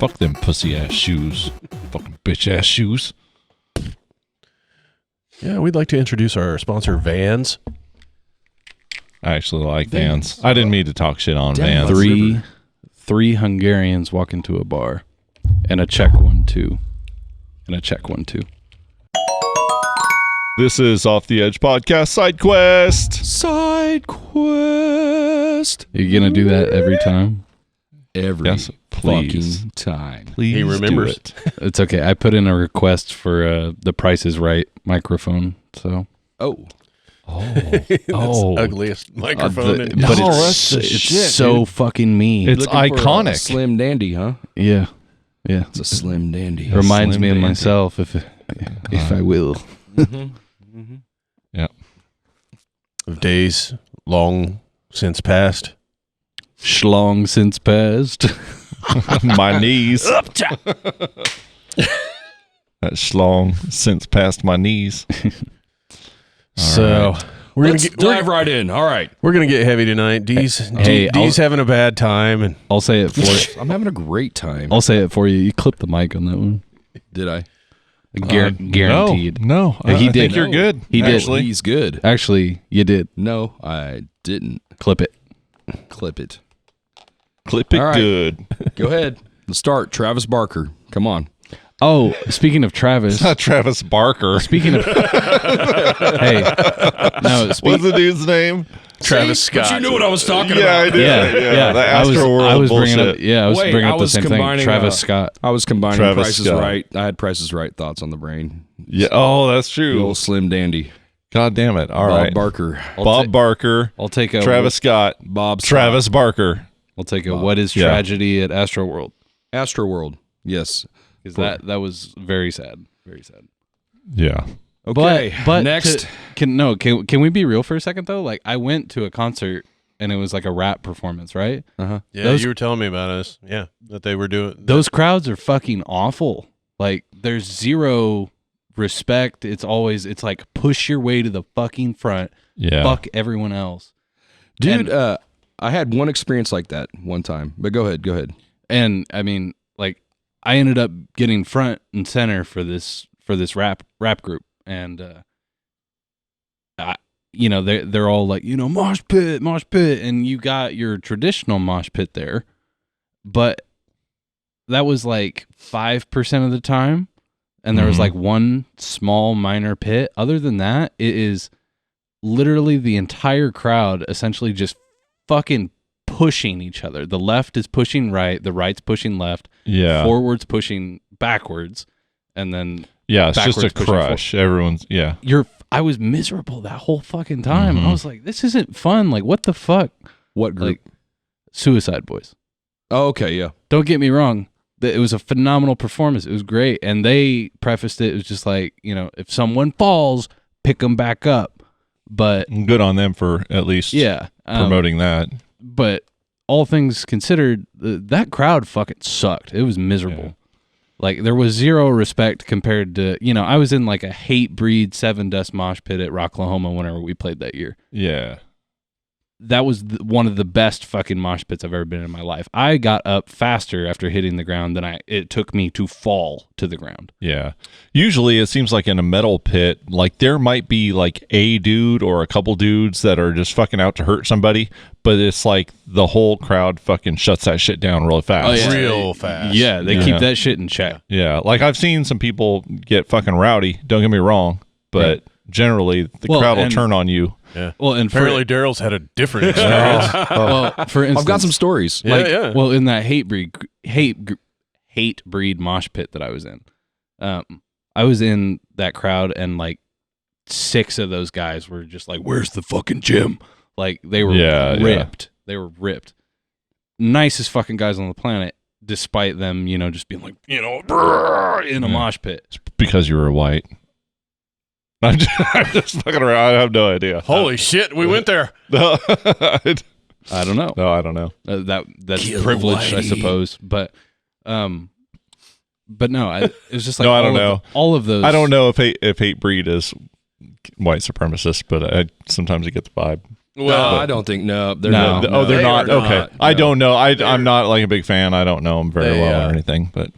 Fuck them pussy ass shoes. Fucking bitch ass shoes. Yeah, we'd like to introduce our sponsor, Vans. I actually like Vans. I didn't mean to talk shit on Vans. Three Hungarians walk into a bar, and a Czech one too, and a Czech one too. This is Off the Edge Podcast SideQuest. SideQuest. Are you gonna do that every time? Every Yes, please. fucking time. Please He remembers. do it. It's okay. I put in a request for the Price is Right microphone. So Oh. That's the ugliest microphone. but that's the it's shit, so dude. fucking mean. It's Looking for a iconic. Slim Dandy, huh? Yeah. It's a Slim Dandy. Reminds Slim me of Dandy. myself if I will. Yeah. Of days long since past. Schlong since passed. My knees. That schlong since past my knees. So we're Let's dive right in. All right. gonna get heavy tonight. D's Hey, D's having a bad time, and I'll say it for I'm having a great time. I'll say it for you. You clipped the mic on that one. Did I? Guaranteed. No. He I did. think you're good. He did. actually. He's good. Actually, you did. No, I didn't. Clip it. Clip it. Clip it All right. good. Go ahead. Let's start. Travis Barker. Come on. Oh, speaking of Travis. Not Travis Barker. Speaking of, hey, no, What's the dude's name? Travis See? But Scott. you knew what I was talking Yeah, I about. did. yeah. The I Astroworld was bringing bullshit. up, yeah, I was Wait, bringing I up the was same thing. combining, Travis Scott. I was combining Travis Price is Scott. Right. I had Price is Right thoughts on the brain. Yeah. Oh, that's The true. old Slim Dandy. God damn it. All Bob right. Barker. Bob Barker. I'll take a Travis Scott. Bob Scott. Travis Barker. I'll take a what is Yeah. tragedy at Astroworld? Astroworld. Yes. Because that was very sad. Very sad. Yeah. Okay. But next. can we be real for a second though? Like I went to a concert and it was like a rap performance, right? Uh-huh. Yeah, Those- you were telling me about us. Yeah, that they were doing. Those crowds are fucking awful. Like there's zero respect. It's like push your way to the fucking front. Yeah. Fuck everyone else. Dude, I had one experience like that one time. But go ahead. And I mean, like I ended up getting front and center for this rap group, and they're all like, mosh pit, and you got your traditional mosh pit there, but that was like 5% of the time, and there was like one small minor pit. Other than that, it is literally the entire crowd essentially just fucking pushing each other. The left is pushing right, the right's pushing left, forward's pushing backwards, and then Yeah, it's just a backwards pushing crush. Everyone's, yeah. I was miserable that whole fucking time. I was like, this isn't fun. Like, what the fuck? What group? Like, Suicide Boys. Oh, okay, yeah. Don't get me wrong. It was a phenomenal performance. It was great. And they prefaced it. It was just like, if someone falls, pick them back up. But Good on them for at least yeah, promoting that. But all things considered, that crowd fucking sucked. It was miserable. Yeah. Like there was zero respect compared to, I was in like a hate breed 7 Dust mosh pit at Rocklahoma whenever we played that year. Yeah. That was one of the best fucking mosh pits I've ever been in my life. I got up faster after hitting the ground than it took me to fall to the ground. Yeah. Usually it seems like in a metal pit, like there might be like a dude or a couple dudes that are just fucking out to hurt somebody, but it's like the whole crowd fucking shuts that shit down really fast. Oh, yeah. real fast. Yeah, they keep that shit in check. Yeah. Like I've seen some people get fucking rowdy, don't get me wrong, but generally the crowd will turn on you. Yeah. Well, and Apparently Daryl's had a different experience. well, for instance, I've got some stories. Yeah. Well, in that hate breed mosh pit that I was in, I was in that crowd, and like 6 of those guys were just like, "Where's the fucking gym?" Like they were ripped. Yeah. They were ripped. Nicest fucking guys on the planet, despite them, just being like, in a mosh pit. It's because you were white. I'm just fucking around. I have no idea. Holy shit, we went there. No, I don't know. no, I don't know. That's privilege, I suppose. But no, it was just like No, I don't know. All of those. I don't know if hate breed is white supremacist, but sometimes I get the vibe. Well, I don't think they're No. not. Oh, they're They not. are Okay, not, I no. don't know. I'm not like a big fan. I don't know them very They, well or anything. But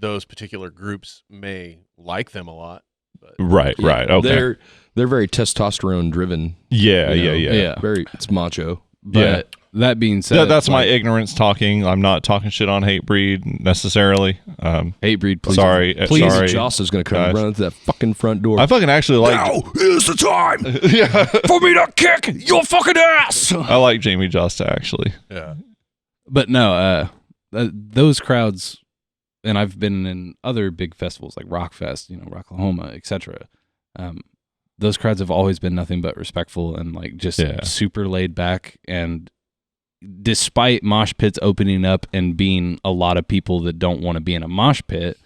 those particular groups may like them a lot. But right. Okay. They're very testosterone driven. Yeah. you know? Yeah. Very, it's macho. But that being said, That's my like, ignorance talking. I'm not talking shit on hate breed necessarily. hate breed. Please, Sorry. please, sorry. Joss is going to come guys. run to that fucking front door. I fucking actually like. Now is the time Yeah. for me to kick your fucking ass. I like Jamie Josta actually. yeah. But no, those crowds, and I've been in other big festivals like Rockfest, Rocklahoma, etc. Those crowds have always been nothing but respectful and like just super laid back. And despite mosh pits opening up and being a lot of people that don't want to be in a mosh pit,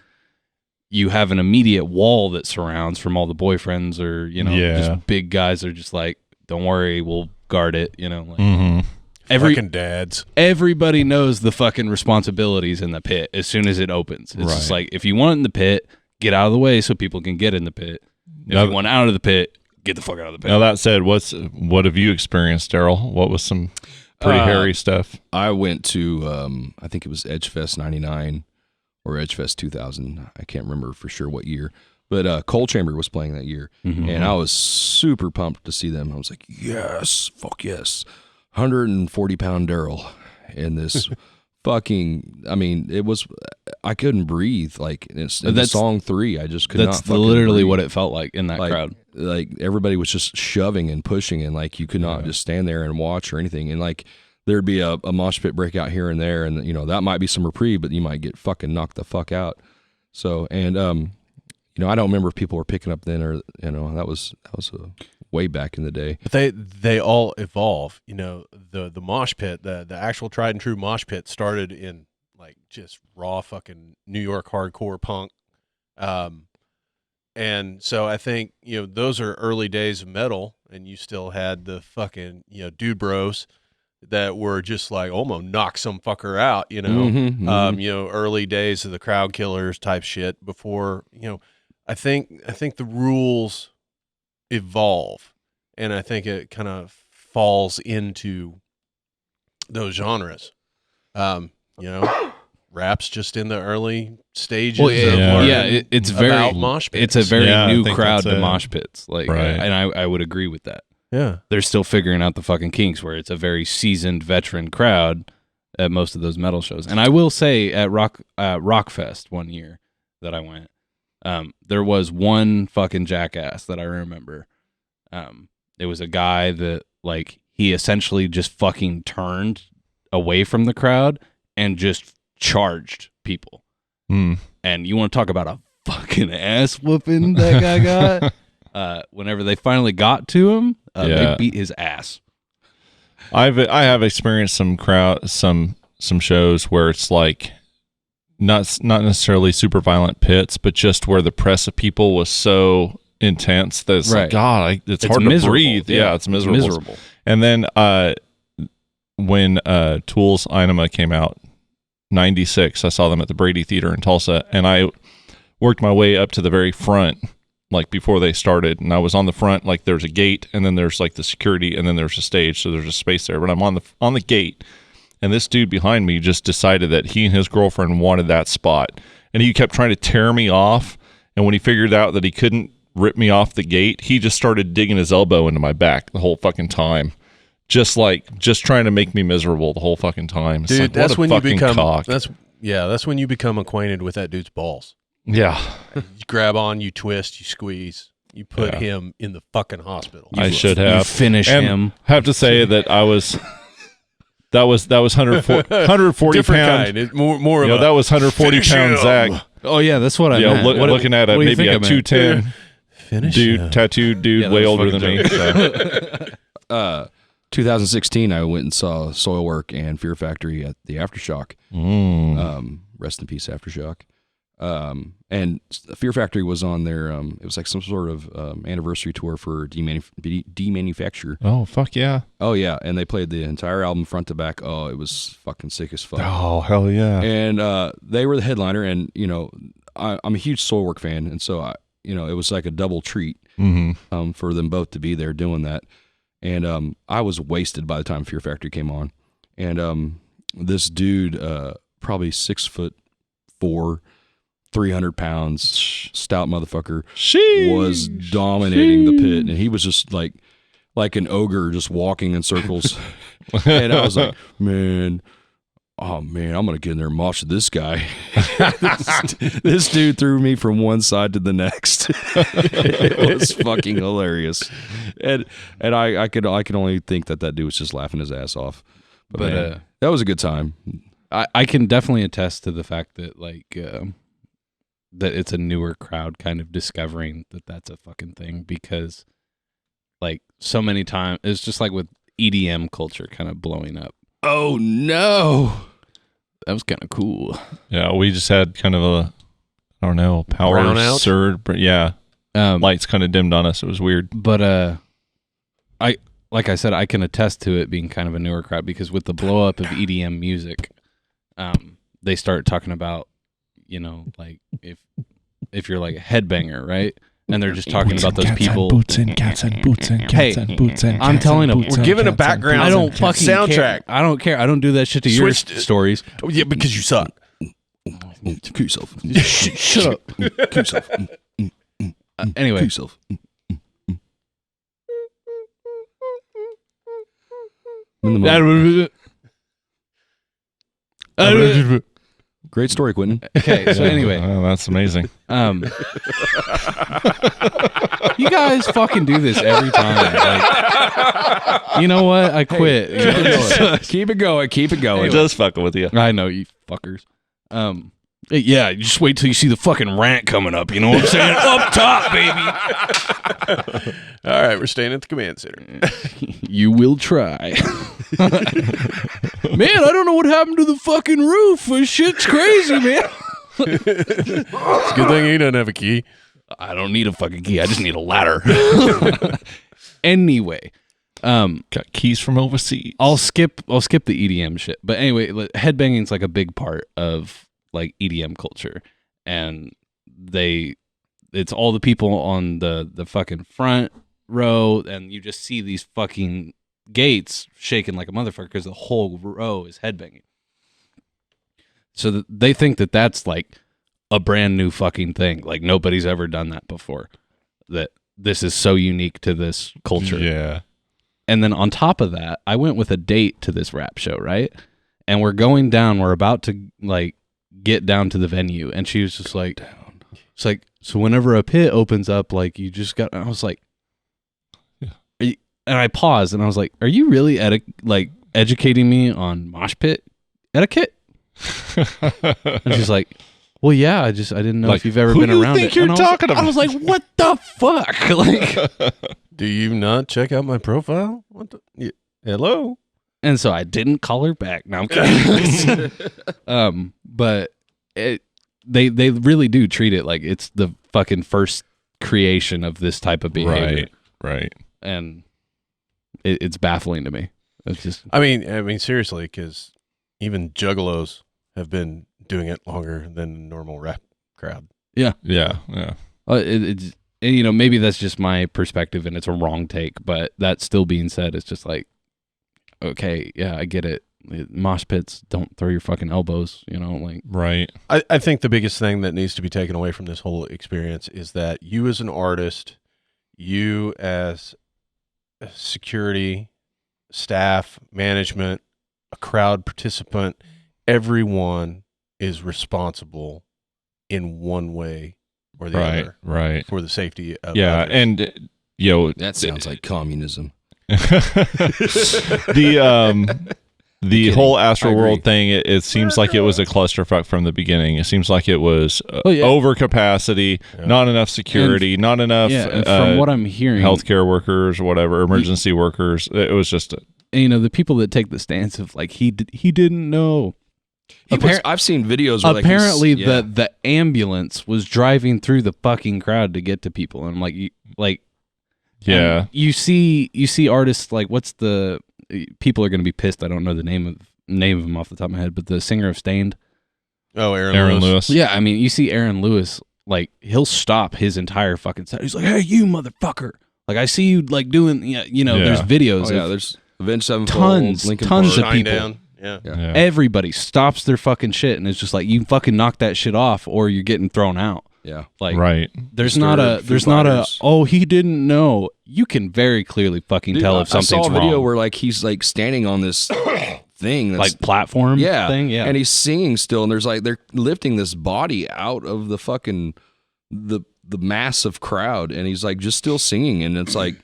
you have an immediate wall that surrounds from all the boyfriends or just big guys that are just like, don't worry, we'll guard it. Like, Fucking dads. everybody knows the fucking responsibilities in the pit as soon as it opens. It's just like, if you want in the pit, get out of the way so people can get in the pit. If you want out of the pit, get the fuck out of the pit. Now that said, what have you experienced, Daryl? What was some pretty hairy stuff? I went to, I think it was Edgefest 99 or Edgefest 2000. I can't remember for sure what year. But Coal Chamber was playing that year. And I was super pumped to see them. I was like, yes, fuck yes. 140-pound Daryl in this fucking, I mean, it was, I couldn't breathe. Like, in song 3, I just could not That's fucking literally breathe. what it felt like in that crowd. Like, everybody was just shoving and pushing, and like, you could not just stand there and watch or anything. And like, there'd be a mosh pit breakout here and there, and that might be some reprieve, but you might get fucking knocked the fuck out. So, and I don't remember if people were picking up then, or that was way back in the day. But they all evolve. The mosh pit, the actual tried and true mosh pit started in like just raw fucking New York hardcore punk. And so I think, those are early days of metal, and you still had the fucking, dude bros that were just like, almost knock some fucker out, early days of the Crowd Killers type shit before, I think the rules evolve, and I think it kind of falls into those genres. Rap's just in the early stages. Well, of learning it's very about mosh pits. it's a very Yeah, I new think crowd that's to it. mosh pits. Like, Right. and I would agree with that. yeah. They're still figuring out the fucking kinks, where it's a very seasoned veteran crowd at most of those metal shows. And I will say at Rockfest one year that I went, there was one fucking jackass that I remember. It was a guy that, like, he essentially just fucking turned away from the crowd and just charged people. And you want to talk about a fucking ass whooping that guy got? Whenever they finally got to him, they beat his ass. I have experienced some shows where it's like not necessarily super violent pits, but just where the press of people was so intense that it's like, God, it's hard to breathe. Yeah, it's miserable. And then when Tool's Inema came out, 96, I saw them at the Brady Theater in Tulsa, and I worked my way up to the very front, like before they started, and I was on the front, like there's a gate, and then there's like the security, and then there's a stage, so there's a space there, but I'm on the gate, and this dude behind me just decided that he and his girlfriend wanted that spot, and he kept trying to tear me off, and when he figured out that he couldn't rip me off the gate, he just started digging his elbow into my back the whole fucking time. Just trying to make me miserable the whole fucking time. It's Dude, like, that's what a when you fucking become cock. that's when you become acquainted with that dude's balls. Yeah. You grab on, you twist, you squeeze, you put him in the fucking hospital. I should You have. finish And him. have to say that that was 140 Different pound. kind. It's more of That was 140 finish pound him. Zach. Oh yeah, that's what I meant. Looking at what do you maybe think a I meant? 210 finish dude, him. tattooed dude, Yeah, way that was older than fucking me. So. 2016, I went and saw Soilwork and Fear Factory at the Aftershock. Rest in peace, Aftershock. And Fear Factory was on their, it was like some sort of anniversary tour for Demanufacture. Oh fuck yeah! Oh yeah, and they played the entire album front to back. Oh, it was fucking sick as fuck. Oh hell yeah! And they were the headliner, and I'm a huge Soilwork fan, and so it was like a double treat for them both to be there doing that. And I was wasted by the time Fear Factory came on. And this dude, probably 6'4", 300 pounds, stout motherfucker, was dominating the pit, and he was just like an ogre, just walking in circles. And I was like, man, I'm gonna get in there and mosh this guy. This dude threw me from one side to the next. It was fucking hilarious, and I could only think that dude was just laughing his ass off. But man, that was a good time. I can definitely attest to the fact that that it's a newer crowd kind of discovering that that's a fucking thing, because like so many times it's just like with EDM culture kind of blowing up. Oh no, that was kind of cool. Yeah, we just had kind of a, I don't know, power Brownout? surge, but yeah, lights kind of dimmed on us. It was weird. But like I said, I can attest to it being kind of a newer crowd, because with the blow up of EDM music, they start talking about, like if you're like a headbanger, right? And they're just talking about those people. Cats and boots and cats and boots and I'm telling them, We're giving a background. I don't fucking soundtrack. care. I don't care. I don't do that shit to your stories. Oh, yeah, because you suck. Kill yourself. Shut up. Kill yourself. Anyway, Kill yourself. In the moment. Great story, Quentin. Okay, so anyway, Oh, that's amazing. you guys fucking do this every time. Like, you know what? I quit. Keep it going. Keep it going. Just fucking with you. I know, you fuckers. Yeah, you just wait till you see the fucking rant coming up. You know what I'm saying? Up top, baby. All right, we're staying at the command center. You will try. Man, I don't know what happened to the fucking roof. This shit's crazy, man. It's a good thing he doesn't have a key. I don't need a fucking key. I just need a ladder. Anyway, Got keys from overseas. I'll skip the EDM shit. But anyway, headbanging's like a big part of like EDM culture, and it's all the people on the fucking front row, and you just see these fucking gates shaking like a motherfucker because the whole row is headbanging. So they think that that's like a brand new fucking thing. Like nobody's ever done that before. That this is so unique to this culture. Yeah. And then on top of that, I went with a date to this rap show, right? And we're going down. We're about to like get down to the venue, and she was just like, "It's like, so whenever a pit opens up, like you just got." I was like, and I paused, and I was like, "Are you really educating me on mosh pit etiquette?" And she's like, "Well, yeah, I didn't know if you've ever been around it." You're talking about? I was like, "What the fuck?" Like, Do you not check out my profile? What the? Hello? and so I didn't call her back. No, I'm kidding. But they really do treat it like it's the fucking first creation of this type of behavior. Right. And it's baffling to me. It's just, I mean, seriously, because even juggalos have been doing it longer than a normal rap crowd. Yeah. it's maybe that's just my perspective and it's a wrong take, but that still being said, it's just like, okay, yeah, I get it. Mosh pits, don't throw your fucking elbows, like. Right. I think the biggest thing that needs to be taken away from this whole experience is that you as an artist, you as security, staff, management, a crowd participant, everyone is responsible in one way or the other Right. for the safety of Yeah. others. And, That sounds like communism. the whole Astro I agree. World thing, it seems like it was a clusterfuck from the beginning. It seems like it was over capacity, not enough security, not enough and from what I'm hearing, healthcare workers or whatever, emergency workers. It was just the people that take the stance of like he didn't know. I've seen videos where Apparently, the ambulance was driving through the fucking crowd to get to people, and I'm like, yeah. You see artists like people are going to be pissed. I don't know the name of them off the top of my head, but the singer of Stained. Oh, Aaron Lewis. Yeah, I mean, you see Aaron Lewis, like he'll stop his entire fucking set. He's like, "Hey, you motherfucker!" Like I see you like doing, you know, Yeah. there's videos Oh, yeah, of there's Avenged Sevenfold, tons Linkin of Park. Shine people. down. Yeah. Yeah. Everybody stops their fucking shit and it's just like you fucking knock that shit off or you're getting thrown out. Yeah. Like Right. there's Disturbed, not a Foo there's not a Fighters. oh he didn't know. You can very clearly fucking Dude, tell I if something's saw a video wrong. where like he's like standing on this thing that's Like platform yeah, thing, yeah. and he's singing still, and there's like they're lifting this body out of the fucking the massive crowd, and he's like just still singing, and it's like,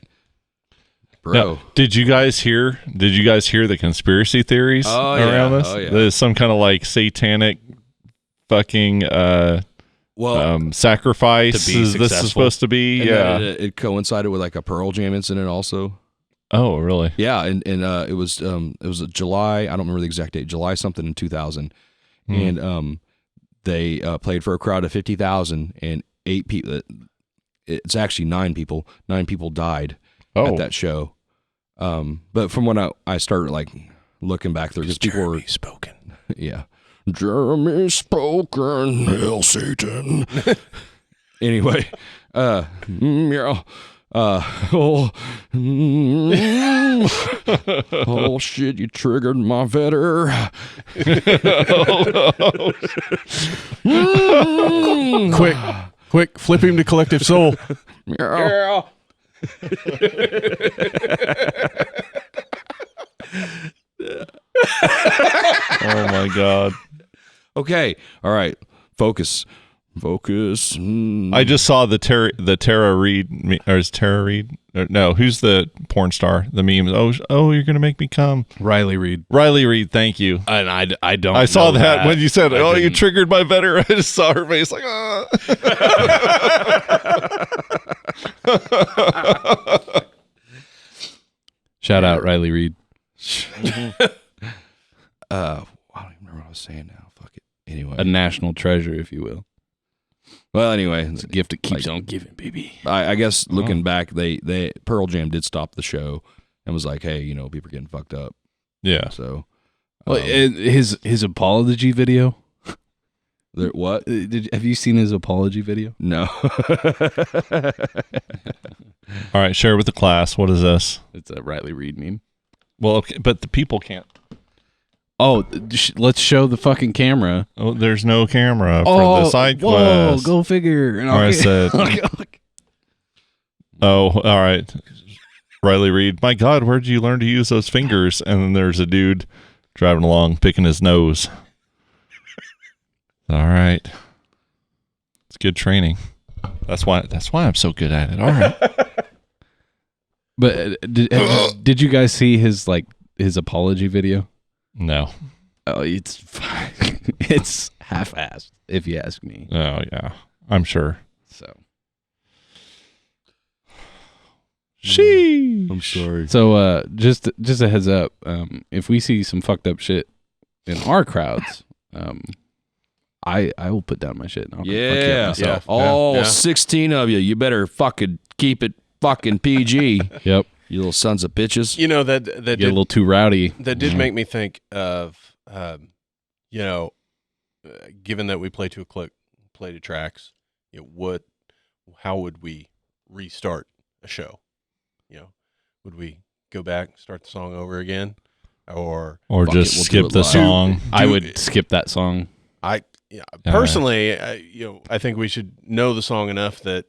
bro. Now, did you guys hear the conspiracy theories Oh, around yeah. this? Oh, yeah. There's some kind of like satanic fucking Well, sacrifice To be this is successful. supposed to be. and Yeah. then it coincided with like a Pearl Jam incident also. Oh, really? Yeah, and it was a July, I don't remember the exact date, July something in 2000, and they played for a crowd of 50,000, and 8 people. It's actually 9 people. 9 people died at that show. But from when I started like looking back there, because people were spoken. yeah, Jeremy spoken, hail Satan. Anyway, yeah. Oh, oh shit! You triggered my vetter. Quick, flip him to Collective Soul. Yeah. Oh my god. Okay. All right. Focus. I just saw the Tara Reid, or is Tara Reid? No, who's the porn star? The meme. Oh, you're gonna make me come. Riley Reid. Riley Reid. Thank you. And I don't I saw know that when you said, I "Oh, you didn't. triggered my vetter." I just saw her face like, ah. Shout out Riley Reid. I don't even remember what I was saying now. Fuck it. Anyway. A national treasure, if you will. Well, anyway, It's a gift that keeps on giving, baby. I guess looking back, they Pearl Jam did stop the show and was like, hey, people are getting fucked up. Yeah. So, Well, his apology video. what? Have you seen his apology video? No. All right, share with the class. What is this? It's a Riley Reid meme. Well, okay, but the people can't. Oh, let's show the fucking camera. Oh, there's no camera for the side whoa, quest. go figure. And All right, said. Oh, all right. Riley Reid. My God, where'd you learn to use those fingers? And then there's a dude driving along, picking his nose. All right. It's good training. That's why I'm so good at it. All right. But did you guys see his apology video? No. Oh, it's it's half-assed, if you ask me. Oh, yeah. I'm sure. So I'm sorry. So just a heads up, if we see some fucked up shit in our crowds, I will put down my shit and I'll fuck you up Yeah. myself. All Yeah. 16 of you. You better fucking keep it fucking PG. Yep. You little sons of bitches. You know that Get a did, little too rowdy. that did make me think of given that we play to a click, play to tracks. How would we restart a show? Would we go back, start the song over again, or Or Fuck just it, we'll skip do it the live. song. I would skip that song. personally, I think we should know the song enough that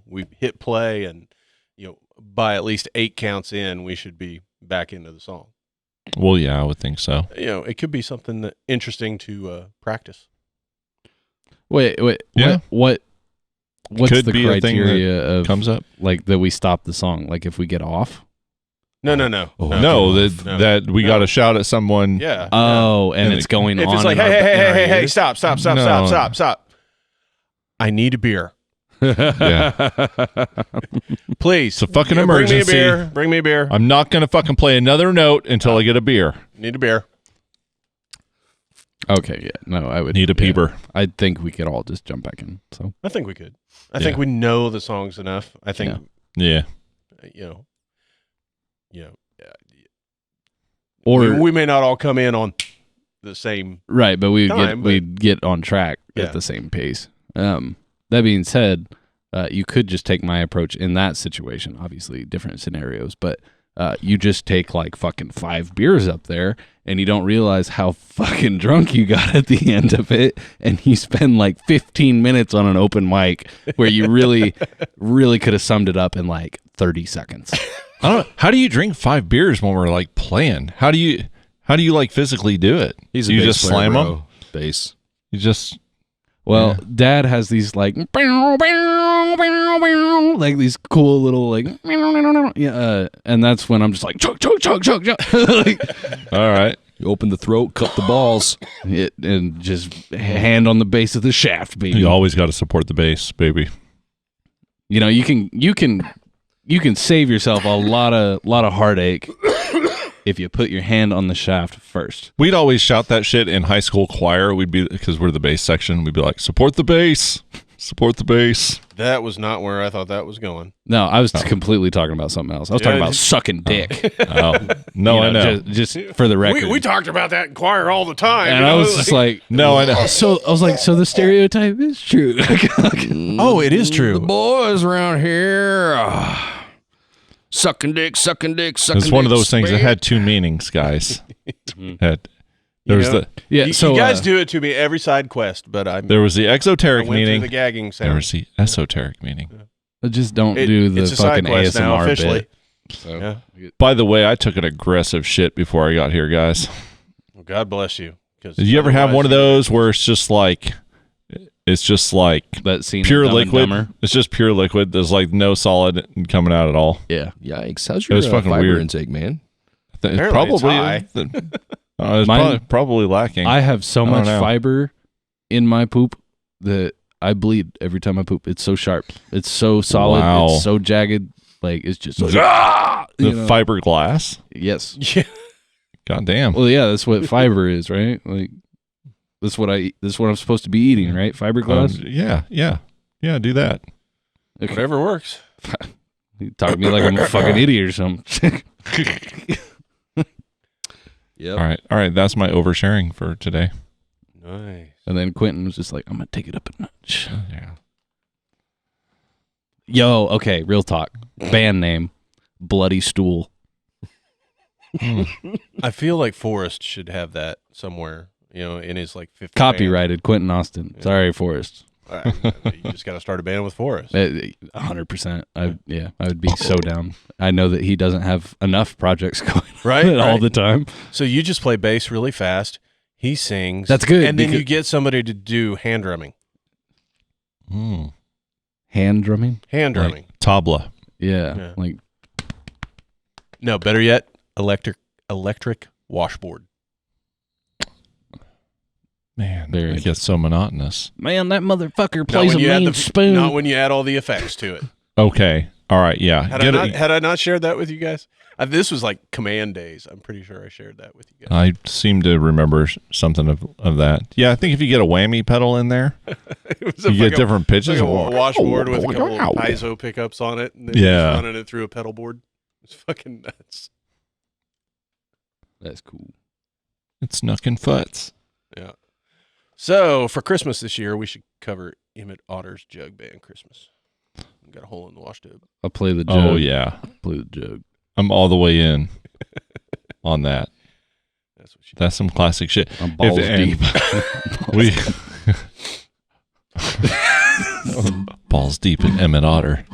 we hit play and by at least 8 counts in, we should be back into the song. Well, yeah, I would think so. It could be something interesting to practice. Wait. Yeah. What's Could the be a thing criteria of Comes up. like that we stop the song? Like if we get off? No. Oh, No, No. that we got to shout at someone. Yeah. Oh, and And it's it- going If on. it's like, in our- in our hey, ears? stop. No. I need a beer. Yeah. Please. It's a fucking emergency. Bring me a beer. I'm not going to fucking play another note until I get a beer. Need a beer. Okay, yeah. No, I would Need a yeah. peeper. I think we could all just jump back in. So I think we could. I think we know the songs enough. I think, Yeah. or we may not all come in on the same. right, but time, but- we'd get on track Yeah. at the same pace. That being said, You could just take my approach in that situation. Obviously, different scenarios, but you just take like fucking 5 beers up there, and you don't realize how fucking drunk you got at the end of it, and you spend like 15 minutes on an open mic where you really, really could have summed it up in like 30 seconds. I don't know. How do you drink 5 beers when we're like playing? How do you like physically do it? He's Do a you bass just player, slam bro. them? Bass. You just Well, Dad has these like these cool little like and that's when I'm just like chug chug chug chug chug like all right. You open the throat, cut the balls. and just hand on the base of the shaft, baby. You always got to support the bass, baby. You know, you can save yourself a lot of heartache if you put your hand on the shaft first. We'd always shout that shit in high school choir. We'd be, because we're the bass section, we'd be like, support the bass, support the bass. That was not where I thought that was going. No, I was completely talking about something else. I was talking about sucking dick. Oh, no, You I know. Just for the record. We talked about that in choir all the time. and you I know? was just like, No, I know. so I was like, so the stereotype is true. oh, it is The true. boys around here, sucking dick, sucking dick, sucking dick. It's one of those things that babe. had 2 meanings, guys. You There's know? the Yeah, you, so you guys do it to me every side quest, but I there was the went exoteric through meaning. the gagging There sound. was the esoteric meaning. just don't do the it's a fucking side quest now, ASMR officially. bit. So, Yeah. By the way, I took an aggressive shit before I got here, guys. Well, God bless you. 'Cause Did you ever have otherwise one of you- those where it's just like That scene pure of Dumb and liquid? Dumber. It's just pure liquid. There's like no solid coming out at all. Yeah. yikes. How's It your was fucking fiber weird. intake, man? It's Apparently it's high. It's Mine- probably lacking. I have so I don't much know. fiber in my poop that I bleed every time I poop. It's so sharp. It's so solid. Wow. It's so jagged. Like it's just the fiberglass. Yes. Yeah. God damn. Well, yeah, that's what fiber is, right? Like that's what I'm supposed to be eating, right? Fiberglass. Yeah. Do that. Okay. Whatever works. You talk to me like I'm a fucking idiot or something. Yep. All right. That's my oversharing for today. Nice. And then Quentin was just like, I'm gonna take it up a notch. Yeah. Yo, okay, real talk. Band name, Bloody Stool. I feel like Forrest should have that somewhere, in his like 50 Copyrighted Quentin Austin. Sorry, Forrest. band. You just got to start a band with Forrest. 100%. I would be so down. I know that he doesn't have enough projects going Right, all right. the time. So you just play bass really fast. He sings. That's good, And then because- you get somebody to do hand drumming. Mm. Hand drumming. Hand drumming. Like tabla. Yeah, Yeah. like No, better yet, electric washboard. Man, Very it gets so monotonous. man, that motherfucker Not plays a when you add mean the spoon. Not when you add all the effects to it. Okay. All right. Yeah. Had I not shared that with you guys? This was like command days. I'm pretty sure I shared that with you guys. I seem to remember something of that. Yeah, I think if you get a whammy pedal in there, It was you get different pitches. like a washboard with a couple of piezo pickups on it, and then Yeah. just running it through a pedal board. It's fucking nuts. That's cool. It's knucking futs. Yeah. So for Christmas this year, we should cover Emmett Otter's Jug Band Christmas. Got a hole in the wash tub. I'll play the jug. Oh yeah, Play the jug. I'm all the way in on that. That's what she. That's some classic shit. I'm balls and deep. we balls deep in Emmett Otter.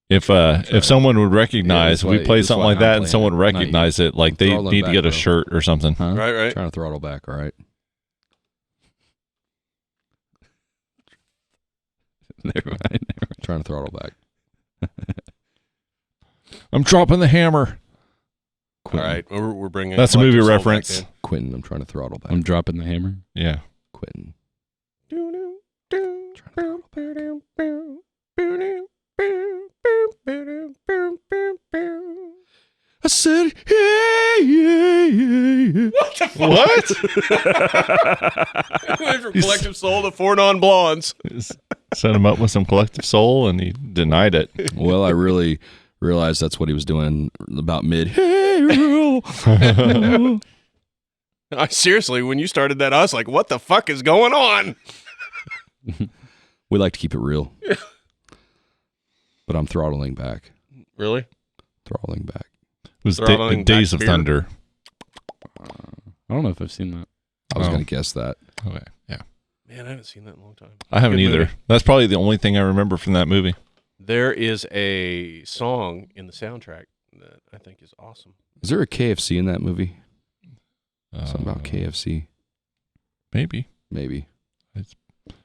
If someone would recognize, Yeah, we that's play why something like I'm that, and playing someone it, not you. recognize it, like they Throttling need to back, get a bro. shirt or something. Huh? Right. Trying to throttle back, all right? Never mind. Trying to throttle back. I'm dropping the hammer. All right, we're bringing. That's a movie Collective Soul back reference. in. Quentin, I'm trying to throttle back. I'm dropping the hammer. Yeah. Quentin. I said, yeah. What? Went from Collective Soul to Four Non Blondes. Set him up with some Collective Soul, and he denied it. Well, I really realized that's what he was doing about mid. Seriously, when you started that, I was like, "What the fuck is going on?" We like to keep it real. But I'm throttling back. Really? Throttling back. It was Throttling Days back of beer? Thunder. I don't know if I've seen that. I was Oh. going to guess that. Okay, yeah. Man, I haven't seen that in a long time. I haven't Good either. movie. That's probably the only thing I remember from that movie. There is a song in the soundtrack that I think is awesome. Is there a KFC in that movie? Something about Uh, KFC. Maybe. Maybe. It's-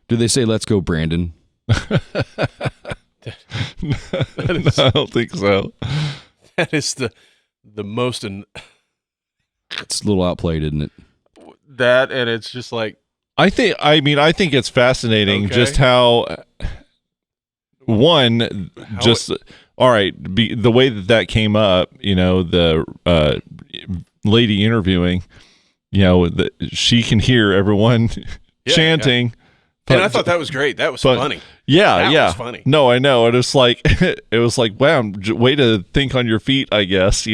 Do they say, let's go, Brandon? I don't think so. That is the most It's a little outplayed, isn't it? that, and it's just like I think it's fascinating Okay. just how one just all right, the way that came up, the lady interviewing, she can hear everyone Yeah, chanting. and but- I thought that was great. That was but- funny. Yeah, That yeah. was funny. No, I know. It was like wow, way to think on your feet, I guess,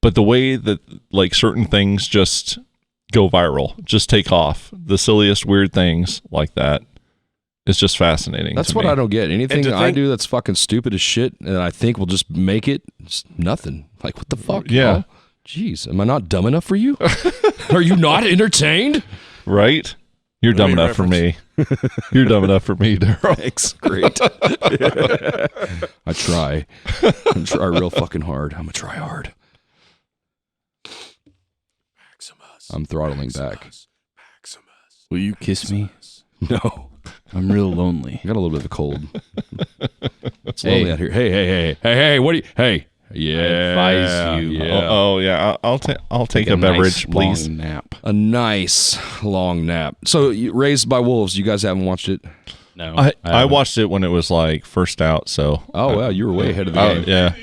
but the way that like certain things just go viral, just take off, the silliest weird things like that. It's just fascinating. That's to what me. I don't get. Anything to I think- do that's fucking stupid as shit and I think will just make it, it's nothing. Like, what the fuck? Yeah. y'all? Jeez, am I not dumb enough for you? Are you not entertained? Right? You're dumb Great enough for me. You're dumb enough for me, Daryl. Thanks. Great. I try. I try real fucking hard. I'm going to try hard. Maximus. I'm throttling back. Maximus. Will you kiss me? No. I'm real lonely. I got a little bit of a cold. It's Hey. lonely out here. Hey, what do you, hey. Yeah. advise you. Yeah. Oh yeah, I'll take a nice beverage, please. long nap. A nice long nap. So, Raised by Wolves, you guys haven't watched it? No, I haven't. watched it when it was like first out, so Oh, wow. You were way ahead of the game. yeah.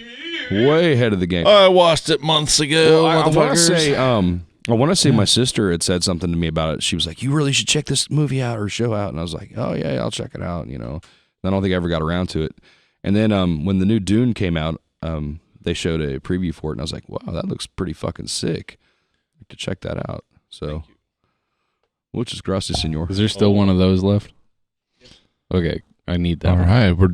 Way ahead of the game. I watched it months ago. I want to motherfuckers. say, my sister had said something to me about it. She was like, "You really should check this movie out or show out." And I was like, "Oh yeah, I'll check it out." I don't think I ever got around to it. And then when the new Dune came out, they showed a preview for it, and I was like, "Wow, that looks pretty fucking sick." I'd like to check that out. So, muchas gracias, senor. Is there still one of those left? Okay, I need that. All one. right, we're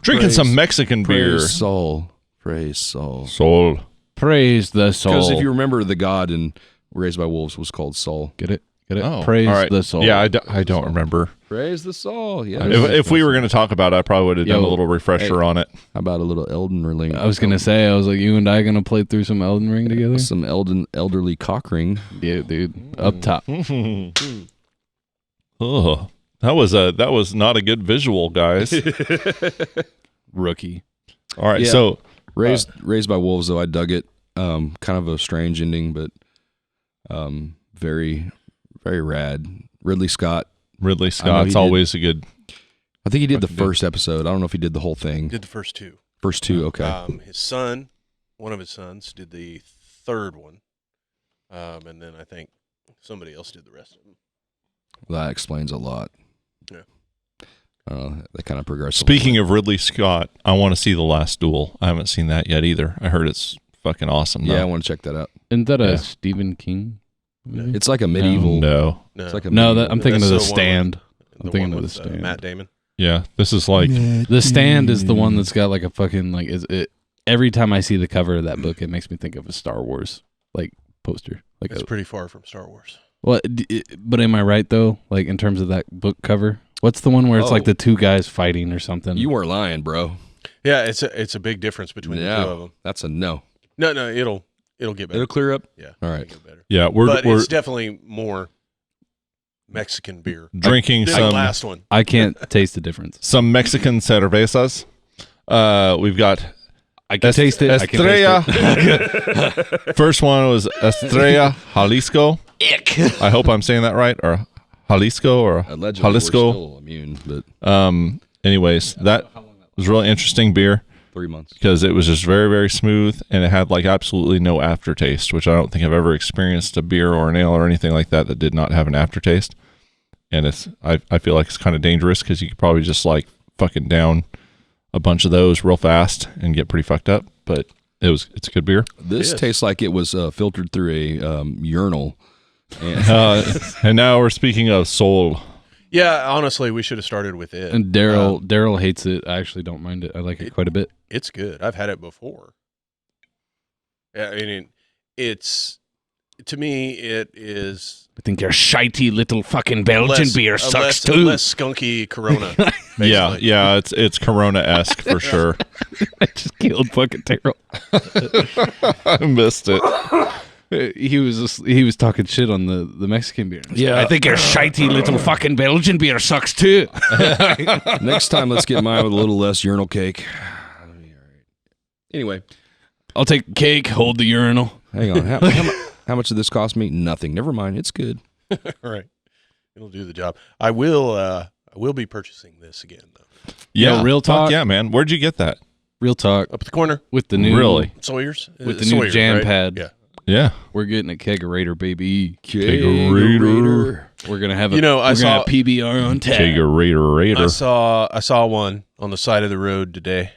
drinking some Mexican beer. Praise Saul. Praise Saul. Soul. Praise the soul. Because if you remember, the god in Raised by Wolves was called Saul. get it. Oh, Praise all right. the soul. Yeah, I don't remember. Praise the Saul. Yeah. If we were going to talk about it, I probably would have done Yo, a little refresher on it. How about a little Elden Ring? I was gonna say, you and I gonna play through some Elden Ring together? some elderly cock ring. Yeah, dude. Up top. Oh, that was not a good visual, guys. Rookie. All right, Yeah. so Raised by Wolves, though, I dug it. Kind of a strange ending, but very, very rad. Ridley Scott. Ridley I know Scott's he always a good. I think he did the Fucking first episode. I don't know if he did the whole thing. Did the first two. First two, okay. His son, one of his sons, did the third one, and then I think somebody else did the rest of them. That explains a lot. Yeah. I don't know. They kind of progressed. Speaking of Ridley Scott, I want to see The Last Duel. I haven't seen that yet either. I heard it's fucking awesome. Yeah, I though. want to check that out. Isn't that Yeah. a Stephen King movie? It's like a medieval. No. No, It's like a No, medieval. I'm thinking of That's The the one Stand. the I'm thinking one of with The Stand. Matt Damon. Yeah, this is like The Stand is the one that's got like a fucking like every time I see the cover of that book, it makes me think of a Star Wars like poster. Like It's pretty far from Star Wars. but am I right though? Like in terms of that book cover, what's the one where it's like Oh. the two guys fighting or something? You weren't lying, bro. Yeah, it's a big difference between the two of them. That's a no. No, it'll get better. It'll clear up. Yeah, All it'll right. get better. yeah, we're But it's definitely more Mexican beer. drinking Like the some last one. I can't taste the difference. some Mexican cervezas. We've got I can taste it. I can Estrella. taste it. First one was Estrella Jalisco. I hope I'm saying that right, or Jalisco, or Allegedly, Jalisco. we're still immune, but Anyways, that was really interesting beer 3 months. because it was just very, very smooth and it had like absolutely no aftertaste, which I don't think I've ever experienced a beer or an ale or anything like that did not have an aftertaste. And I feel like it's kind of dangerous because you could probably just like fucking down a bunch of those real fast and get pretty fucked up. But it's a good beer. This Yes. tastes like it was filtered through a urinal. And And now we're speaking of Soul. Yeah, honestly, we should have started with it. And Daryl hates it. I actually don't mind it. I like it quite a bit. It's good. I've had it before. Yeah, I mean, it's to me, it is. I think your shitey little fucking Belgian beer sucks too. Less skunky Corona. Yeah, it's Corona-esque for sure. I just killed fucking Daryl. I missed it. He was talking shit on the Mexican beer. Yeah. I think your shitey little fucking Belgian beer sucks too. Next time, let's get mine with a little less urinal cake. Anyway, I'll take cake, hold the urinal. hang on. How much did this cost me? Nothing. Never mind. It's good. Right. It'll do the job. I will be purchasing this again though. Yeah, real talk. Fuck yeah, man. Where'd you get that? Real talk. Up at the corner. With the new Really? Sawyer's. With the new Sawyer's, jam right? pad. Yeah. Yeah. We're getting a kegerator, baby. Kegerator. We're gonna have I we're gonna saw have PBR on tap. Kegerator. I saw one on the side of the road today.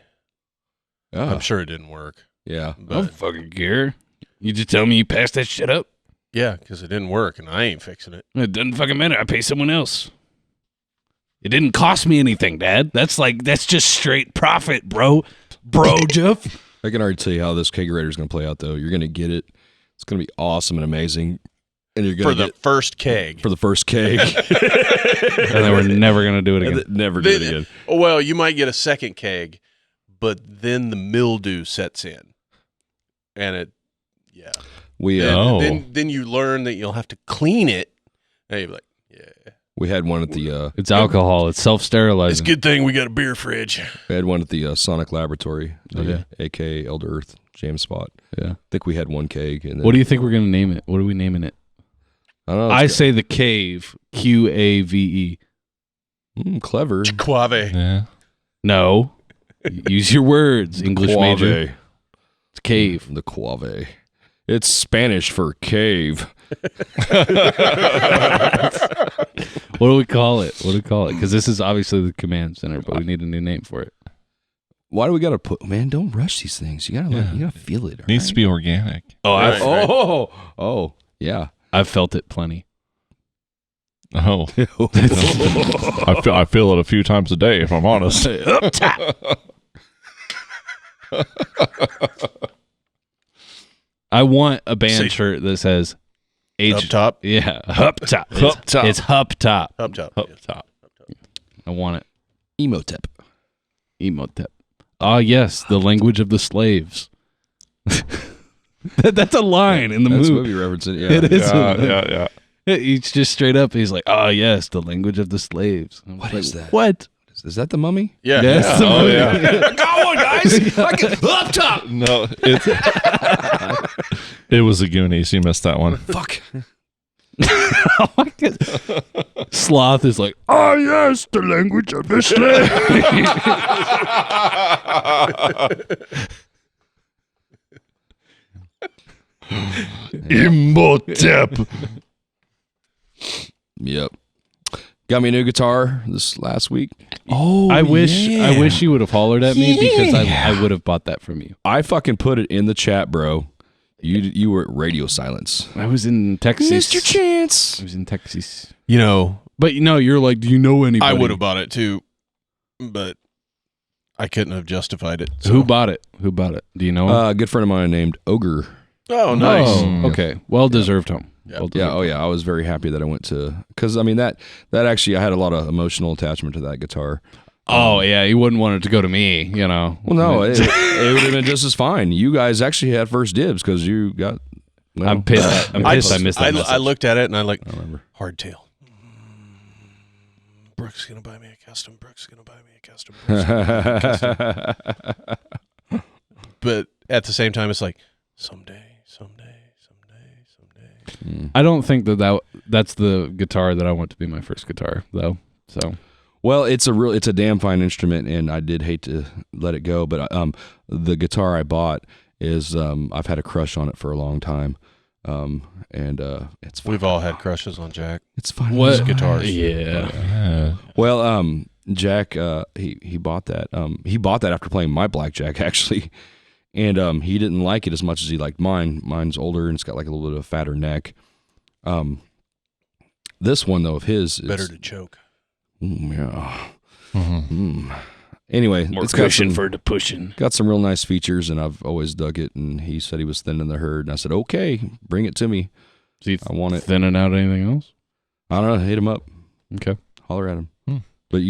Oh, I'm sure it didn't work. yeah. I don't But fucking care. You just tell me you passed that shit up. yeah, because it didn't work and I ain't fixing it. It doesn't fucking matter. I pay someone else. It didn't cost me anything, Dad. That's just straight profit, bro. Jeff. I can already tell you how this kegerator is going to play out, though. You're going to get it. It's going to be awesome and amazing. And you're For going to the get first keg. for the first keg. And then we're never gonna do it And again. then never do it again. Well, you might get a second keg, but then the mildew sets in. And it, yeah. We Then you learn that you'll have to clean it. And you're like, yeah. we had one at the It's alcohol. It's It's self-sterilizing. a good thing we got a beer fridge. Sonic Laboratory, Okay. aka Elder Earth Jam Spot. Yeah. I think we had one keg. And then, What do you think we're gonna name it? What are we naming it? I don't know. I say the Cave. QAVE. Clever. Quave. Yeah. No. Use your words, English major. It's cave. The Quave. It's Spanish for cave. What do we call it? Because this is obviously the command center, but we need a new name for it. Why do we got to put? Man, don't rush these things. You gotta feel it. Needs to be organic. Oh, Right. Oh, yeah. I've felt it plenty. Oh. I feel it a few times a day, if I'm honest. Up top. I want a band shirt that says Up top. Yeah, up top. Up top. It's up top. Up top. Up yeah. top. I want it. Emotep. Emotep. Ah, yes, the language of the slaves. That's a line in the That's movie. movie referencing. Yeah. It is. Yeah. He's just straight up. He's like, "Ah, yes, the language of the slaves." What is that? What? Is that the Mummy? Yeah. Yes, yeah. the Oh, movie. yeah. Got one, guys. Up top. No, it was the Goonies. You missed that one. Fuck. Oh my God. Sloth is like, "Ah, yes, the language of the slaves." Imhotep. Yep. Got me a new guitar this last week. Oh, I wish you would have hollered at me because I would have bought that from you. I fucking put it in the chat, bro. You were at radio silence. I was in Texas. Mr. Chance. I was in Texas. But You're like, do you know anybody? I would have bought it too, but I couldn't have justified it. so. Who bought it? Do you know him? A good friend of mine named Ogre. Oh, nice. Oh, okay. Well deserved home. Yeah. Well Yeah, deserved. oh yeah. I was very happy that I went to, because I mean that actually I had a lot of emotional attachment to that guitar. Oh yeah, you wouldn't want it to go to me, you know. Well, no, it would have been just as fine. You guys actually had first dibs because you got. Well, I'm pissed. I missed that message. I looked at it and I like, I remember. hardtail. Brooke's going to buy me a custom. Brooke's going to buy me a custom. But at the same time, it's like, someday. I don't think that's the guitar that I want to be my first guitar, though. So Well, it's a damn fine instrument, and I did hate to let it go. But the guitar I bought is I've had a crush on it for a long time, and it's fun. We've all had crushes on Jack. It's fun. What guitars? Yeah. Well, Jack, he bought that. He bought that after playing my blackjack actually, and he didn't like it as much as he liked mine. Mine's older and it's got like a little bit of a fatter neck. This one though of his is Better to choke. Yeah. Mm-hmm. Anyway, More it's got cushion some, for the pushing. got some real nice features, and I've always dug it. And he said he was thinning the herd, and I said, okay, bring it to me. See, I want it. thinning out anything else? I don't know. Hit him up. Okay. Holler at him. Hmm. But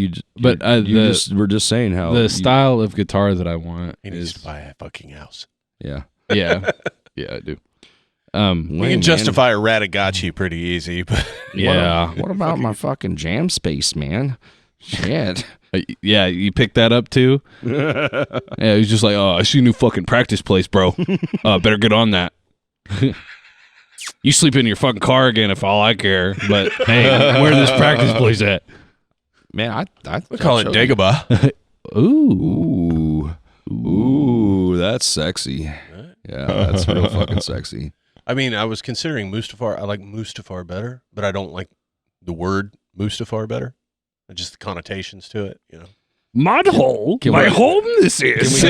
we're just saying how the style of guitar that I want He needs is to buy a fucking house. Yeah. yeah, yeah, I do. You Lame, can man. justify a Radagacci pretty easy, but Yeah, What about my fucking jam space, man? Shit. yeah. You picked that up too. Yeah, he's just like, oh, I see a new fucking practice place, bro. Better get on that. You sleep in your fucking car again if all I care. But hey, where this practice place at? Man, I we call it Dagobah. Ooh. Ooh, that's sexy. Yeah, that's real fucking sexy. I mean, I was considering Mustafar. I like Mustafar better, but I don't like the word Mustafar better. Just the connotations to it, you know. Mud hole? Can My we- home this is.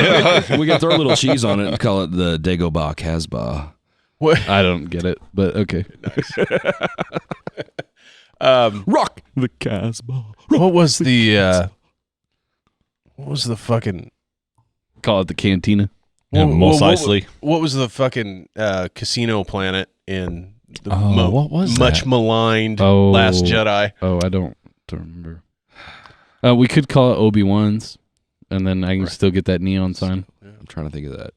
We can throw a little cheese on it and call it the Dagobah Casbah. What? I don't get it, but okay. Rock the Casbah. What was the fucking Call it the cantina. Yeah, Mos Eisley. What was the fucking casino planet in the what was much that? maligned Oh. Last Jedi? Oh, I don't remember. We could call it Obi-Wan's, and then I can still get that neon sign. I'm trying to think of that.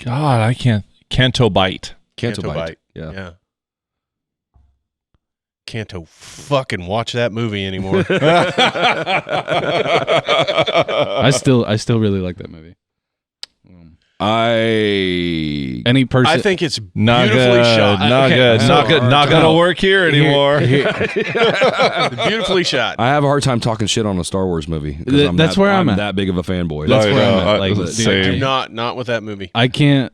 God, I can't. Canto Bite. Canto Bite. Bite. Yeah. Yeah. Canto fucking watch that movie anymore. I still really like that movie. Any person. I think it's Not beautifully good. shot. Not Okay, good. so- Not gonna work here anymore. Beautifully shot. I have a hard time talking shit on a Star Wars movie. 'Cause That's where I'm at. that big of a fanboy. That's I where I'm know, at. Like, I- dude, same. Do not with that movie. I can't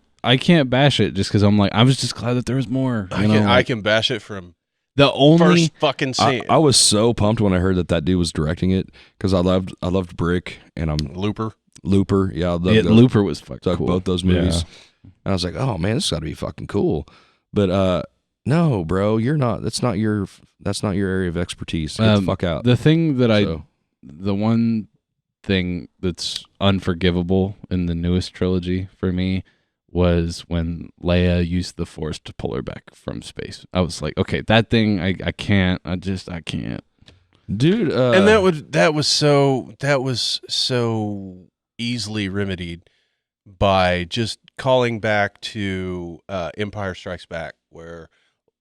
bash it just because I'm like, I was just glad that there was more. You know, I like, can bash it from the only first fucking scene. I was so pumped when I heard that dude was directing it because I loved Brick and Looper. Looper. Yeah, I loved Looper was fucking dug cool. both those movies. And I was like, oh man, this got to be fucking cool. But no, bro, you're not. That's not your area of expertise. Get the fuck out. The thing that So, the one thing that's unforgivable in the newest trilogy for me was when Leia used the Force to pull her back from space. I was like, okay, that thing, I can't. I can't. dude. And that was so easily remedied by just calling back to Empire Strikes Back, where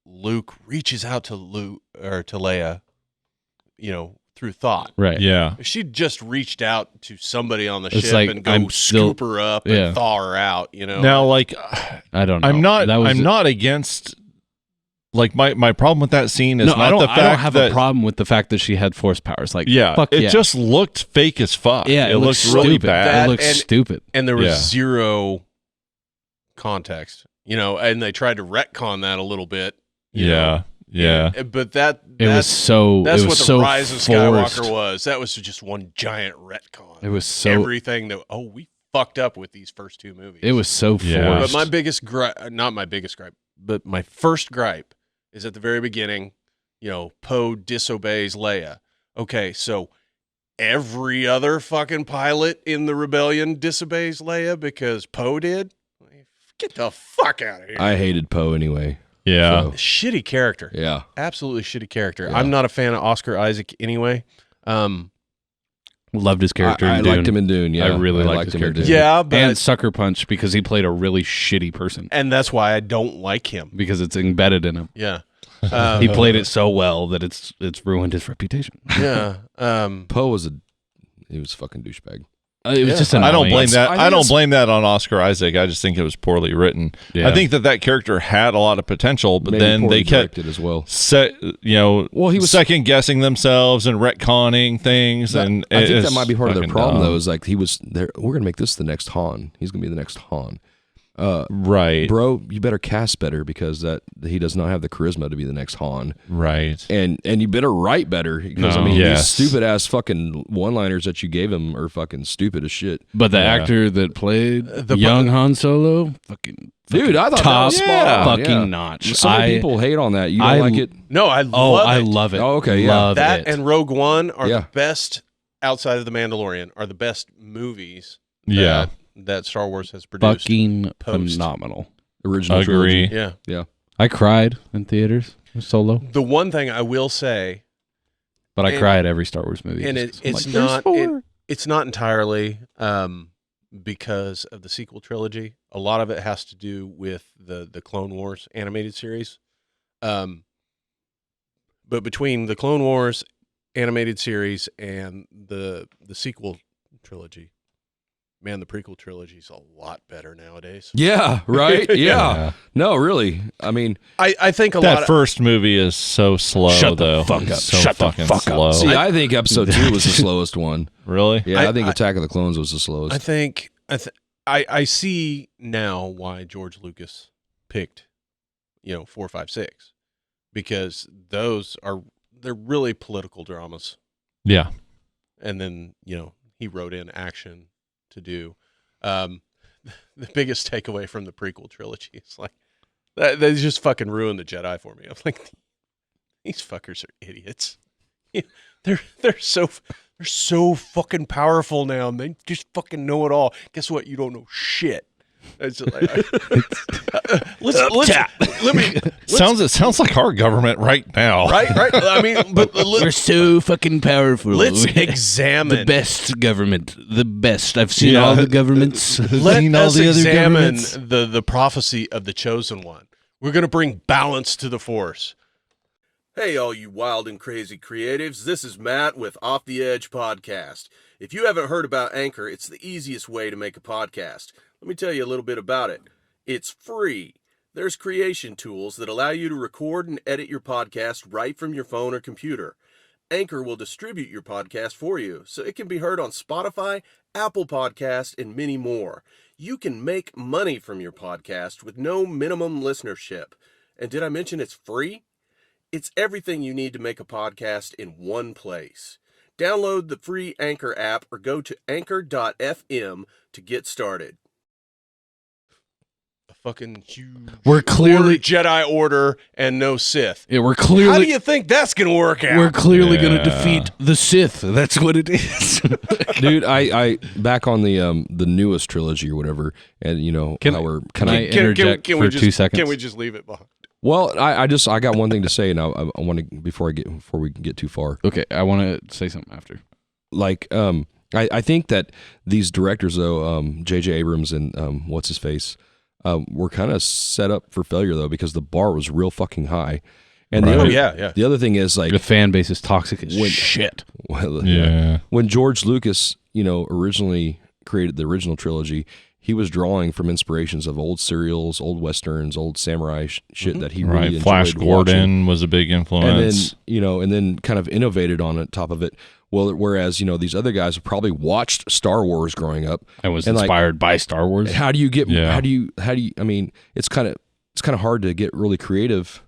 Luke reaches out to Leia, through thought. Right. Yeah. If she'd just reached out to somebody on the It's ship like, and go I'm scoop her up yeah. and thaw her out, Now, like, I don't know. I'm not. That was I'm not against. Like my problem with that scene is not the fact I don't have that a problem with the fact that she had Force powers. Like, yeah, fuck it yeah. just looked fake as fuck. Yeah, it looked looks really stupid. bad. It looks stupid. And there was Yeah. zero context, and they tried to retcon that a little bit. you know. Yeah. But that's That's what the so Rise of forced. Skywalker was. That was just one giant retcon. It was so everything that we fucked up with these first two movies. it was so Yeah. forced. But my biggest gripe, not my biggest gripe, but my first gripe is at the very beginning. Poe disobeys Leia. Okay, so every other fucking pilot in the rebellion disobeys Leia because Poe did. Get the fuck out of here! I hated Poe anyway. Yeah. So, Shitty character. yeah. Absolutely shitty character. Yeah. I'm not a fan of Oscar Isaac anyway. Loved his character. I in Dune. liked him in Dune. Yeah, I really liked his him in character. Dune. Yeah, but And Sucker Punch because he played a really shitty person and that's why I don't like him. because it's embedded in him. Yeah. He played it so well that it's ruined his reputation. Yeah. Poe was he was a fucking douchebag. It was Yeah. just I don't annoying. blame that. I I think don't it's- blame that on Oscar Isaac. I just think it was poorly written. Yeah. I think that character had a lot of potential, but Maybe then poorly they kept directed as well. Well, he was second guessing themselves and retconning things. And I think that it's might be part of their fucking problem, dumb. though. Is like he was there. We're gonna make this the next Han. He's gonna be the next Han, Right. bro, you better cast better because that he does not have the charisma to be the next Han. Right. And you better write better because I mean Yes. these stupid ass fucking one-liners that you gave him are fucking stupid as shit. But the actor that played young Han Solo, Dude, I thought that top was spot on, fucking yeah. notch. So many people hate on that. You don't I like it? No, I love I it. love it. Oh, okay, yeah. Love That it. and Rogue One are Yeah. the best outside of The Mandalorian. Are the best movies. Yeah. That Star Wars has produced. fucking post. phenomenal. Original Agree. trilogy. Yeah. I cried in theaters with Solo, The one thing I will say, but I And- cry at every Star Wars movie. and just 'cause it's I'm like, not it's not entirely because of the sequel trilogy. A lot of it has to do with the Clone Wars animated series. But between the Clone Wars animated series and the sequel trilogy, man, the prequel trilogy is a lot better nowadays. Yeah, right? Yeah. Yeah. No, really. I mean, I think a That lot of, first movie is so slow, Shut the though. fuck It's up. So Shut the fucking fuck up. slow. see, I think episode 2 was the slowest one. Really? Yeah, I think I- Attack of the Clones was the slowest. I think I see now why George Lucas picked 4, 5, 6 because they're really political dramas, Yeah. and then he wrote in action to do. The biggest takeaway from the prequel trilogy is like that they just fucking ruined the Jedi for me. I'm like, these fuckers are idiots. They're so fucking powerful now, and they just fucking know it all. Guess what? You don't know shit. It's like, It sounds like our government right now. right. I mean, but we're so fucking powerful. let's examine the best government. The best. I've seen all the governments. Let Seen all us the other examine governments. the prophecy of the chosen one. We're going to bring balance to the force. Hey, all you wild and crazy creatives. This is Matt with Off the Edge Podcast. If you haven't heard about Anchor, it's the easiest way to make a podcast. Let me tell you a little bit about it. It's free. There's creation tools that allow you to record and edit your podcast right from your phone or computer. Anchor will distribute your podcast for you, so it can be heard on Spotify, Apple Podcasts, and many more. You can make money from your podcast with no minimum listenership. And did I mention it's free? It's everything you need to make a podcast in one place. Download the free Anchor app or go to anchor.fm to get started. A fucking huge We're clearly Jedi Order and no Sith. Yeah, we're How do clearly you think that's going to work out? we're clearly going to Yeah. defeat the Sith. That's what it is. Dude, I back on the newest trilogy or whatever, and Can how we're can kind I of interject can for we just, 2 seconds? Can we just leave it behind? well. I got one thing to say, and I want to before we get too far. Okay, I want to say something after. Like I think that these directors though, J.J. Abrams and what's his face, were kind of set up for failure though because the bar was real fucking high. And Right. the other, yeah. the other thing is like The fan base is toxic as When- shit. well, Yeah. when George Lucas, originally created the original trilogy, he was drawing from inspirations of old serials, old westerns, old samurai shit that he really Right. enjoyed Flash watching. Gordon was a big And influence. then and then kind of innovated on it, top of it. Well, whereas these other guys have probably watched Star Wars growing up. I was And, like, inspired by Star Wars. How do you get? Yeah. How do you? I mean, it's kind of hard to get really creative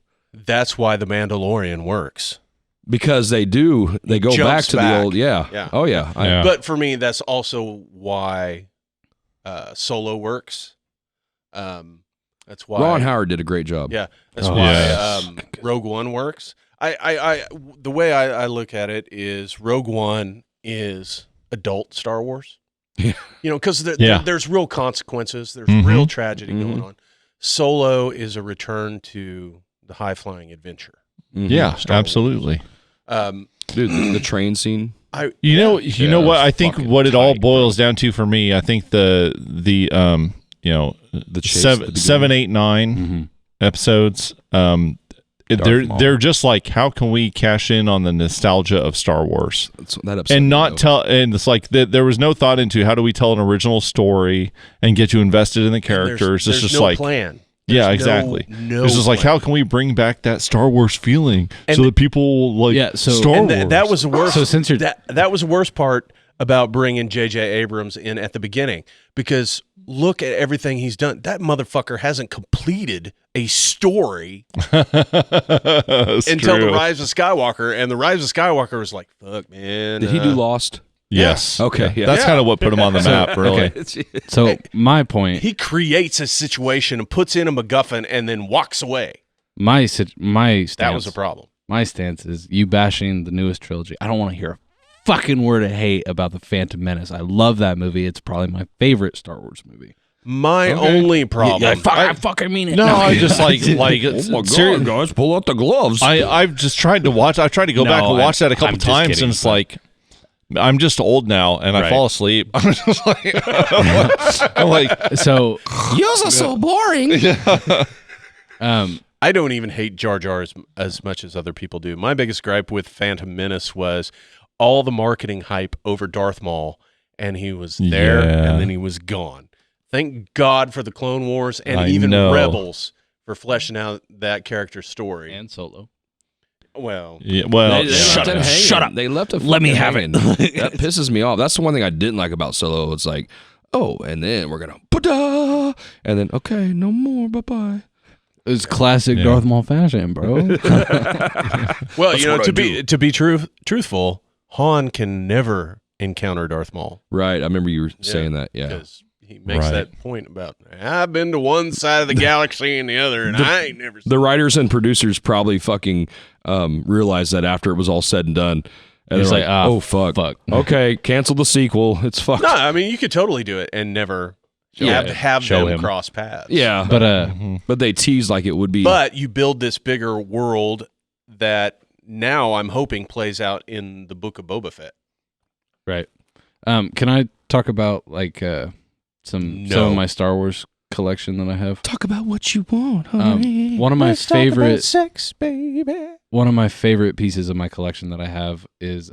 That's why The Mandalorian works. because they go Jumps back to back. the old. Yeah. Yeah. Oh yeah. Yeah. But for me, that's also why Solo works. That's why Ron Howard did a great job. Yeah, that's Oh, why yes. Rogue One works. The way I look at it is Rogue One is adult Star Wars. Yeah. Because Yeah. there's real consequences. There's Mhm. real tragedy Mhm. going on. Solo is a return to the high flying adventure. Mhm. Yeah, Star Wars. absolutely. Dude, the train scene. You know Yeah, what? I think fucking what it all tight, boils down to for me, I think the The chase at the beginning. 7, 8, 9 Mm-hmm. episodes. Darth Maul. They're just like, how can we cash in on the nostalgia of Star Wars That upset and me, not though. tell? And it's like there was no thought into how do we tell an original story and get you invested in the characters. There's It's just no like plan. Yeah, There's exactly. No it's just like, plan. how can we bring back that Star Wars feeling And- so that people like Yeah, so- Star And Wars? that was the worst. So since you're- that was the worst part about bringing J.J. Abrams in at the beginning, because look at everything he's done. That motherfucker hasn't completed a story until The Rise of Skywalker, and The Rise of Skywalker was like, fuck, man. Did he do Lost? Yes. Okay. Yeah. That's kind of what put him on the map, really. So my point, He creates a situation and puts in a MacGuffin and then walks away. my stance, That was a problem. my stance is you bashing the newest trilogy. I don't want to hear a fucking word of hate about the Phantom Menace. I love that movie. It's probably my favorite Star Wars movie. My only problem. I fucking mean it. No, I just like Oh my God, guys, pull out the gloves. I've just tried to watch. I've tried to go back and watch that a couple I'm just times, kidding, and it's but- like I'm just old now, and I Right. fall asleep. I'm just like, I'm like, So, Yours are so boring. I don't even hate Jar Jar as much as other people do. My biggest gripe with Phantom Menace was all the marketing hype over Darth Maul, and he was there, Yeah. and then he was gone. Thank God for the Clone Wars and I even know. Rebels for fleshing out that character's story. and Solo. Well, yeah, well, They shut left it up. hanging. Shut up. They left it. Let me fucking have hanging. That pisses me off. That's the one thing I didn't like about Solo. It's like, oh, and then we're gonna da, and then okay, no more. Bye bye. It was classic Yeah. Darth Maul fashion, bro. well, That's you know, what I to be truthful, Han can never encounter Darth Maul Right. I remember you were saying that. Yeah. because he makes Right. that point about I've been to one side of the galaxy and the other, and I ain't never seen The writers and producers probably fucking realized that after it was all said and done. And He's they're like, oh, fuck. Okay, cancel the sequel. It's fucked. No, I mean you could totally do it and never have show them him. cross paths. Yeah. But But they teased like it would be. But you build this bigger world that now I'm hoping plays out in the Book of Boba Fett. right. Can I talk about like some No. of my Star Wars collection that I have? talk about what you want, honey. One of my favorite sex, baby. one of my favorite pieces of my collection that I have is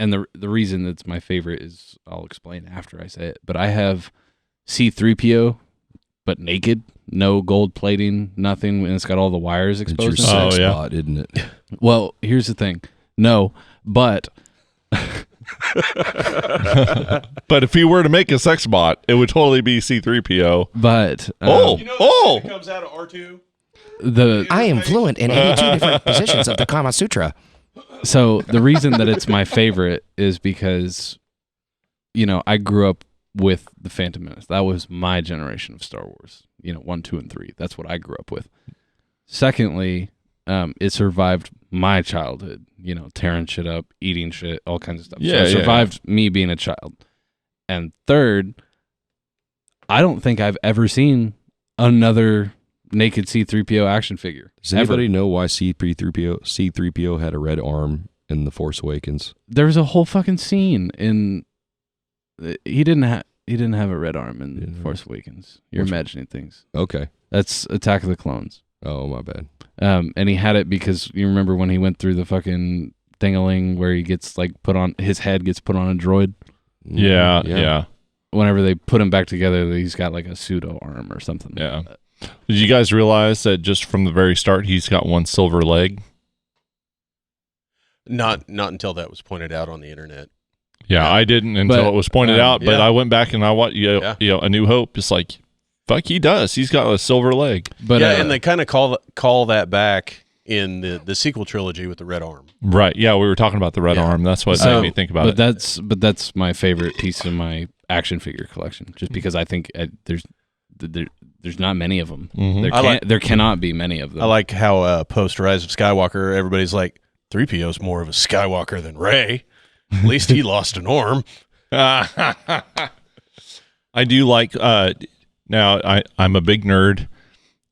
and the reason it's my favorite is I'll explain after I say it. But I have C-3PO, but naked, no gold plating, nothing, and it's got all the wires It's your exposed. sex Oh, yeah. spot, isn't it? Well, here's the thing. No, but But if he were to make a sex bot, it would totally be C-3PO. but Oh. comes out of R2. the I am fluent in 82 different positions of the Kama Sutra. So the reason that it's my favorite is because, you know, I grew up with the Phantom Menace. That was my generation of Star Wars. 1, 2, and 3. That's what I grew up with. Secondly, it survived my childhood. Tearing shit up, eating shit, all kinds of stuff. Yeah, so it yeah. survived me being a child. And third, I don't think I've ever seen another naked C-3PO action figure. Does anybody know why C-3PO had a red arm in The Force Awakens? There was a whole fucking scene in. He didn't have a red arm in Yeah. Force Awakens. You're Which- imagining things. Okay. That's Attack of the Clones. Oh, my bad. And he had it because you remember when he went through the fucking dingaling where he gets like his head gets put on a droid. Yeah, yeah. Whenever they put him back together, he's got like a pseudo arm or something. Yeah. Like that. Did you guys realize that just from the very start, he's got one silver leg? Not until that was pointed out on the internet. Yeah, I didn't until But, it was pointed out, but yeah. I went back and I watched, A New Hope. It's like, fuck, he does. He's got a silver leg. But and they kind of call that back in the sequel trilogy with the red arm. Right. Yeah, we were talking about the red Yeah. arm. That's what So- made me think about but it. that's my favorite piece of my action figure collection, just because I think there's not many of them. Mhm. There cannot be many of them. I like how post Rise of Skywalker, everybody's like 3PO's more of a Skywalker than Rey. At least he lost an arm. I do like, now I'm a big nerd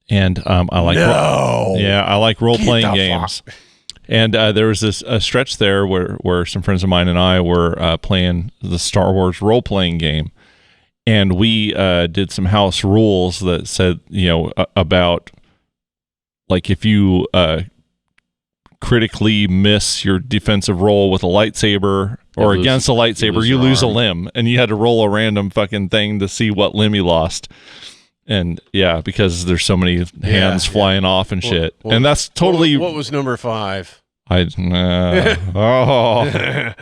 and I like, I like role-playing games. And there was a stretch there where some friends of mine and I were playing the Star Wars role-playing game. And we did some house rules that said, about like if you critically miss your defensive roll with a lightsaber or You against a lightsaber, lose you your lose a arm. limb, and you had to roll a random fucking thing to see what limb you lost. And yeah, because there's so many hands flying off and shit. Well, and that's totally What was number 5? oh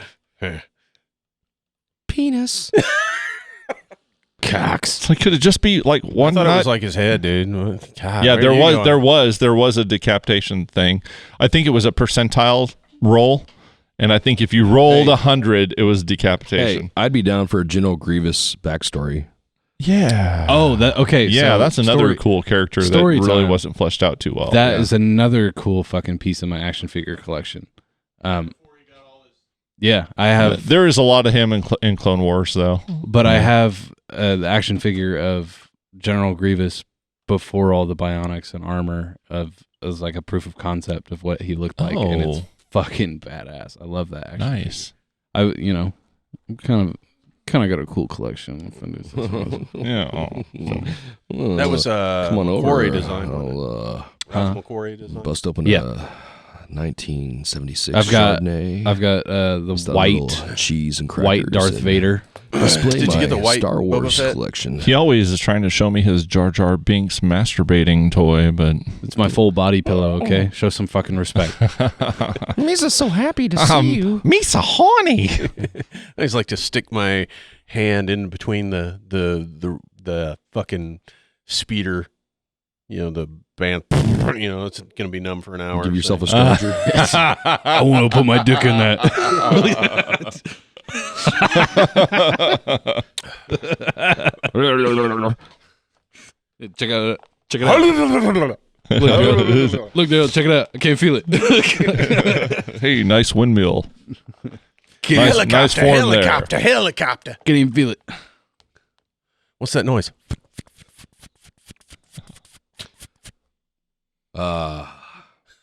penis. Cox. It's like, could it just be like I one thought it nut? was like his head, dude. God, Yeah, where there are you was going? a decapitation thing. I think it was a percentile roll, and I think if you rolled 100, it was decapitation. Hey, I'd be down for a General Grievous backstory. Yeah. Oh, that okay. Yeah, so that's another cool character that story really time. wasn't fleshed out too well. That is another cool fucking piece of my action figure collection. Yeah, I have, There is a lot of him in Clone Wars, though. but I have the action figure of General Grievous before all the bionics and armor as like a proof of concept of what he looked like, and it's fucking badass. I love that. Action Nice. figure. I'm kind of got a cool collection. Yeah. That was Come on over. Corey design. I'll Ralph McQuarrie design. bust open Yeah. 1976 I've got Chardonnay. the It's that white little cheese and crackers white Darth and Vader. Display Did you get my the white Star Boba Wars Fett? collection. He always is trying to show me his Jar Jar Binks masturbating toy, but It's my full body pillow. Okay, show some fucking respect. Misa's so happy to see you. Misa horny. I just like to stick my hand in between the fucking speeder, the band. It's gonna be numb for an hour. Give yourself a so. scavenger. I want to put my dick in that. Check it out. Look, Dale, check it out. I can't feel it. Hey, nice windmill. Nice Helicopter, form helicopter, helicopter. Can't even feel it. What's that noise?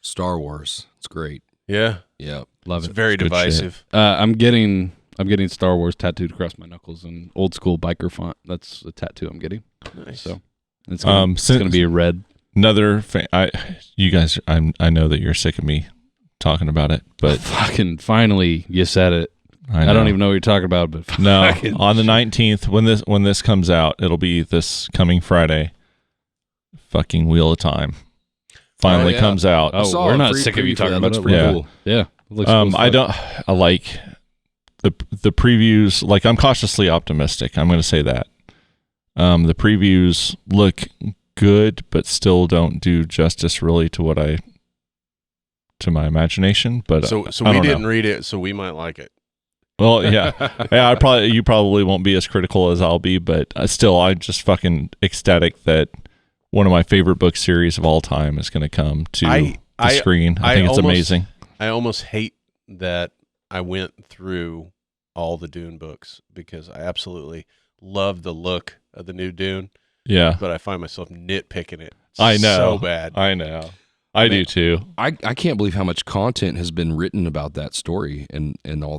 Star Wars. It's great. Yeah, Yeah. Love it's it. very good divisive. I'm getting Star Wars tattooed across my knuckles in old school biker font. That's the tattoo I'm getting. Nice. So it's gonna, it's since- gonna be a red. Another you guys, I know that you're sick of me talking about it, but Fucking finally, you said it. I I don't know. even know what you're talking about, but No, fucking on the 19th, when this comes out, it'll be this coming Friday. Fucking Wheel of Time finally yeah. comes out. Oh, saw we're a not free sick of you preview for talking that. about Looks it. pretty Yeah. cool. Yeah. It looks cool as fuck. I like the previews. Like, I'm cautiously optimistic. I'm going to say that. The previews look good, but still don't do justice really to my imagination. But So I we don't didn't know. read it, so we might like it. Well, yeah, you probably won't be as critical as I'll be, but still, I'm just fucking ecstatic that one of my favorite book series of all time is going to come to the screen. I think it's amazing. I almost hate that I went through all the Dune books because I absolutely love the look of the new Dune, Yeah, but I find myself nitpicking it. I know. So bad. I know. I do too. I can't believe how much content has been written about that story and all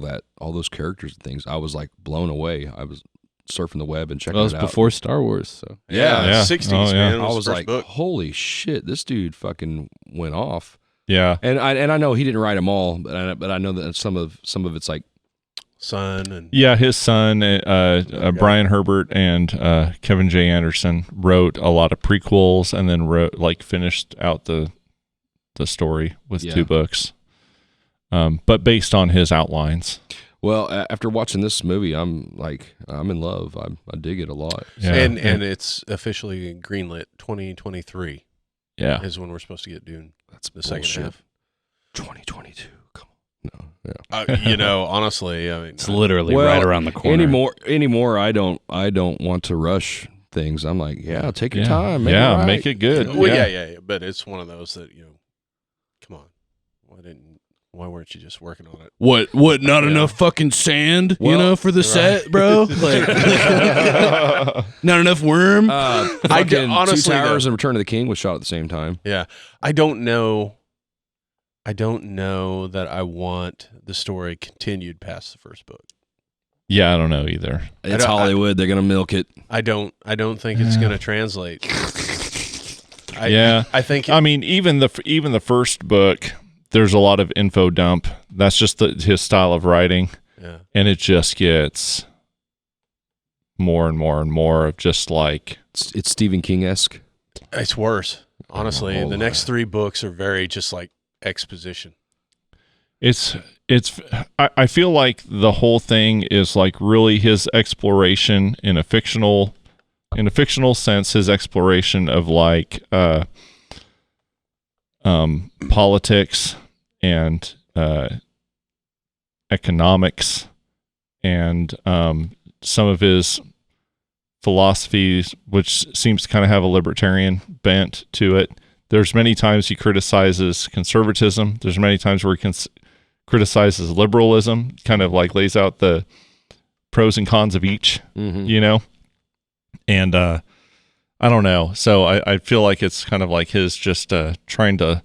those characters and things. I was like blown away. I was surfing the web and checking Well, it was it out. before Star Wars, so Yeah. 60s, Oh, yeah. man. It I was was the first like, book. holy shit, this dude fucking went off. Yeah. And I know he didn't write them all, but I know that some of it's like Son and Yeah, his son, Brian Herbert and Kevin J. Anderson wrote a lot of prequels and then finished out the story with 2 books. But based on his outlines. well, after watching this movie, I'm in love. I dig it a lot. Yeah. and it's officially greenlit. 2023 Yeah. is when we're supposed to get Dune. That's The second bullshit. half. 2022. Come on. No. Yeah. Honestly, I mean, it's literally Well, right around the corner. Anymore, I don't want to rush things. I'm like, yeah, take your time. Make it yeah, right. make it good. well, yeah, but it's one of those that come on, why weren't you just working on it? What? Not enough fucking sand, Well, for the set, bro? Like, not enough worm. Fucking honestly, Two Towers though- and Return of the King was shot at the same time. Yeah, I don't know that I want the story continued past the first book. Yeah, I don't know either. It's Hollywood. They're gonna milk it. I don't think it's going to translate. I think I mean, even the first book, there's a lot of info dump. That's just his style of writing, yeah. and it just gets more and more and more of just like It's Stephen King-esque. It's worse. Honestly, Oh, the next 3 books are very just like exposition. I feel like the whole thing is like really his exploration in a fictional sense, his exploration of like politics and economics and some of his philosophies, which seems to kind of have a libertarian bent to it. There's many times he criticizes conservatism. There's many times where he criticizes liberalism, kind of like lays out the pros and cons of each, you know? And I don't know. So I feel like it's kind of like his just trying to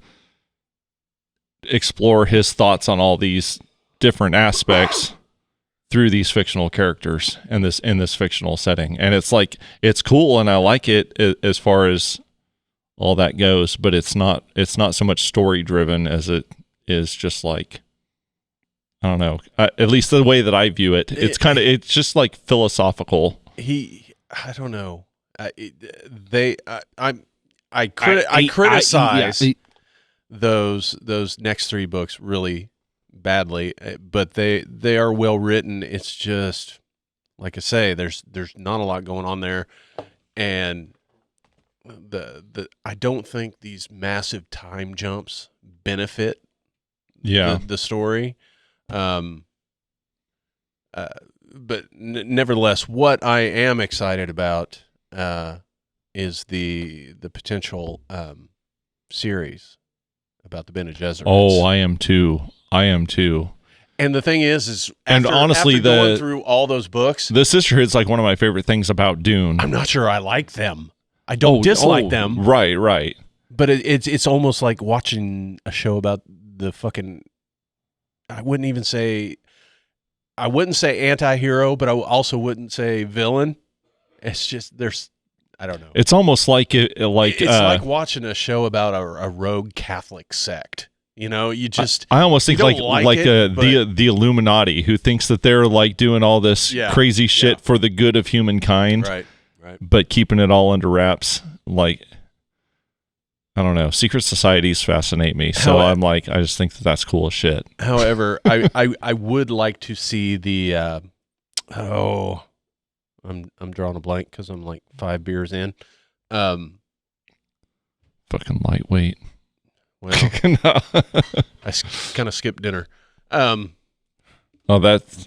explore his thoughts on all these different aspects through these fictional characters and in this fictional setting. And it's like, it's cool and I like it as far as all that goes, but it's not so much story driven as it is just like, I don't know, at least the way that I view it, it's just like philosophical. I don't know. I criticize those next three books really badly, but they are well written. It's just like I say, there's not a lot going on there, and I don't think these massive time jumps benefit the story. But nevertheless, what I am excited about is the potential series about the Bene Gesserits. Oh, I am too. And the thing is and honestly, after going through all those books, the Sisterhood's like one of my favorite things about Dune. I'm not sure I like them. I don't dislike them. Right. But it's almost like watching a show about the fucking. I wouldn't say anti-hero, but I also wouldn't say villain. It's just I don't know. It's almost like it's like watching a show about a rogue Catholic sect. You know, you just I almost think the Illuminati, who thinks that they're like doing all this crazy shit for the good of humankind, right, but keeping it all under wraps. Like, I don't know, secret societies fascinate me, so I'm like, I just think that's cool as shit. However, I would like to see the I'm drawing a blank because I'm like 5 beers in. Fucking lightweight. Well, I kind of skipped dinner. Oh, that's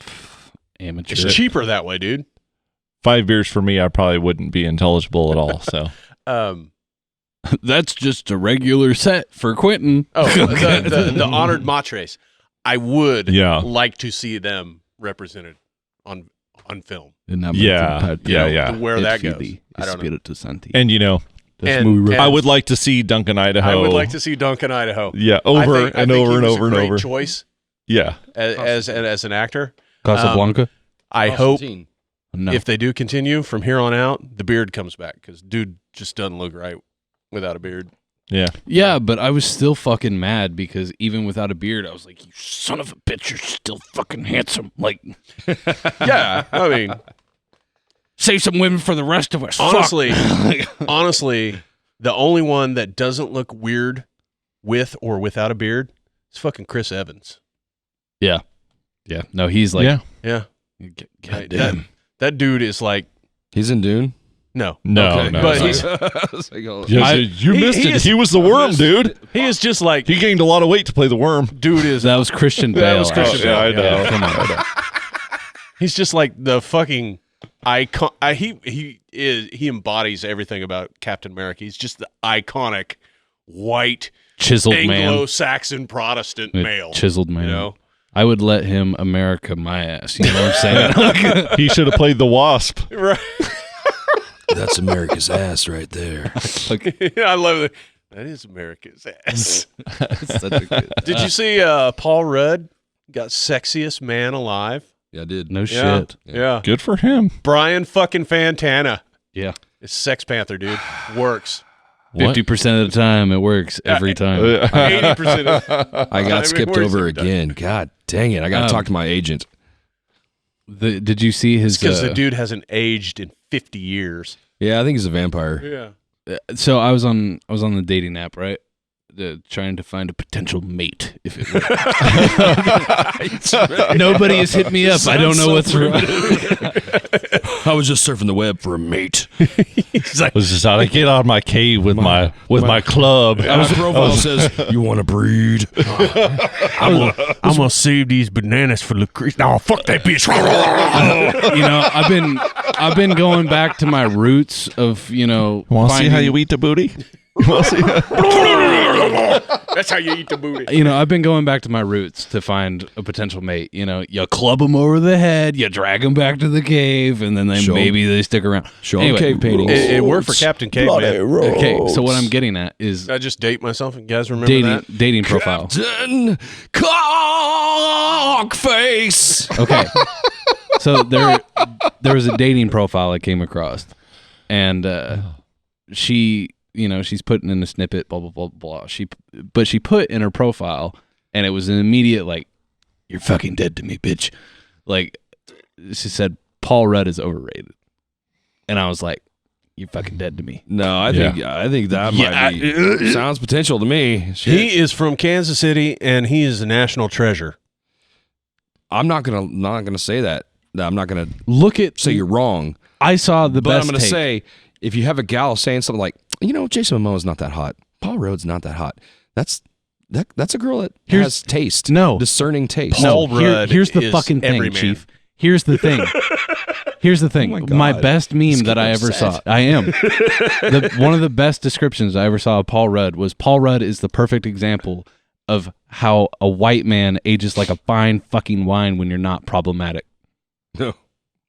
amateur. It's cheaper that way, dude. 5 beers for me, I probably wouldn't be intelligible at all. So, that's just a regular set for Quentin. Oh, the honored matres. I would like to see them represented on film. Yeah. Where that goes, I don't know. And you know. I would like to see Duncan, Idaho. I would like to see Duncan, Idaho. Yeah, over and over. Choice. Yeah, as an actor. Casablanca. I hope if they do continue from here on out, the beard comes back because dude just doesn't look right without a beard. Yeah, but I was still fucking mad because even without a beard, I was like, "You son of a bitch, you're still fucking handsome." Like, yeah, I mean. Save some women for the rest of us. Honestly, the only one that doesn't look weird with or without a beard is fucking Chris Evans. Yeah. No, he's like, yeah. God damn. That dude is like, he's in Dune. No. But he's. You missed it. He was the worm, dude. He is just like he gained a lot of weight to play the worm. Dude is. That was Christian Bale. That was Christian Bale. I know. Yeah, come on. He's just like the fucking. He embodies everything about Captain America. He's just the iconic white chiseled Anglo-Saxon Protestant male. Chiseled man. You know? I would let him America my ass. You know what I'm saying? He should have played the Wasp. Right. That's America's ass right there. I love it. That is America's ass. Did you see Paul Rudd got sexiest man alive? Yeah, I did. No shit. Yeah. Good for him. Brian fucking Fantana. Yeah. It's Sex Panther, dude. Works. 50% of the time, it works every time. 80%. I got skipped over again. God dang it. I got to talk to my agent. Did you see his... because the dude hasn't aged in 50 years. Yeah, I think he's a vampire. Yeah. So I was on the dating app, right? trying to find a potential mate, if it were. Nobody has hit me up. I don't know what's wrong. I was just surfing the web for a mate. Was just out. I get out of my cave with my club. My profile says, "You want to breed?" I'm gonna save these bananas for Lucretia. No, fuck that bitch. I've been going back to my roots of Want to see how you eat the booty? That's how you eat the booty. I've been going back to my roots to find a potential mate. You club them over the head, you drag them back to the cave, and then maybe they stick around. Show them cave paintings. It worked for Captain Caveman. Okay, so what I'm getting at is I just date myself. You guys remember that? dating profile. Captain Cockface. Okay, so there was a dating profile I came across, and she's putting in a snippet, blah blah blah blah. She put in her profile, and it was an immediate like, "You're fucking dead to me, bitch." Like, she said, Paul Rudd is overrated, and I was like, "You're fucking dead to me." No, I think that might be sounds potential to me. Shit. He is from Kansas City, and he is a national treasure. I'm not gonna say that. No, I'm not gonna say you're wrong. I saw the But best. I'm gonna say, if you have a gal saying something like, Jason Momoa's not that hot, Paul Rudd's not that hot, that's a girl that has taste, discerning taste. Paul Rudd here's the is fucking thing, every man. Chief. Here's the thing. My best meme that I ever saw. I am. One of the best descriptions I ever saw of Paul Rudd was Paul Rudd is the perfect example of how a white man ages like a fine fucking wine when you're not problematic.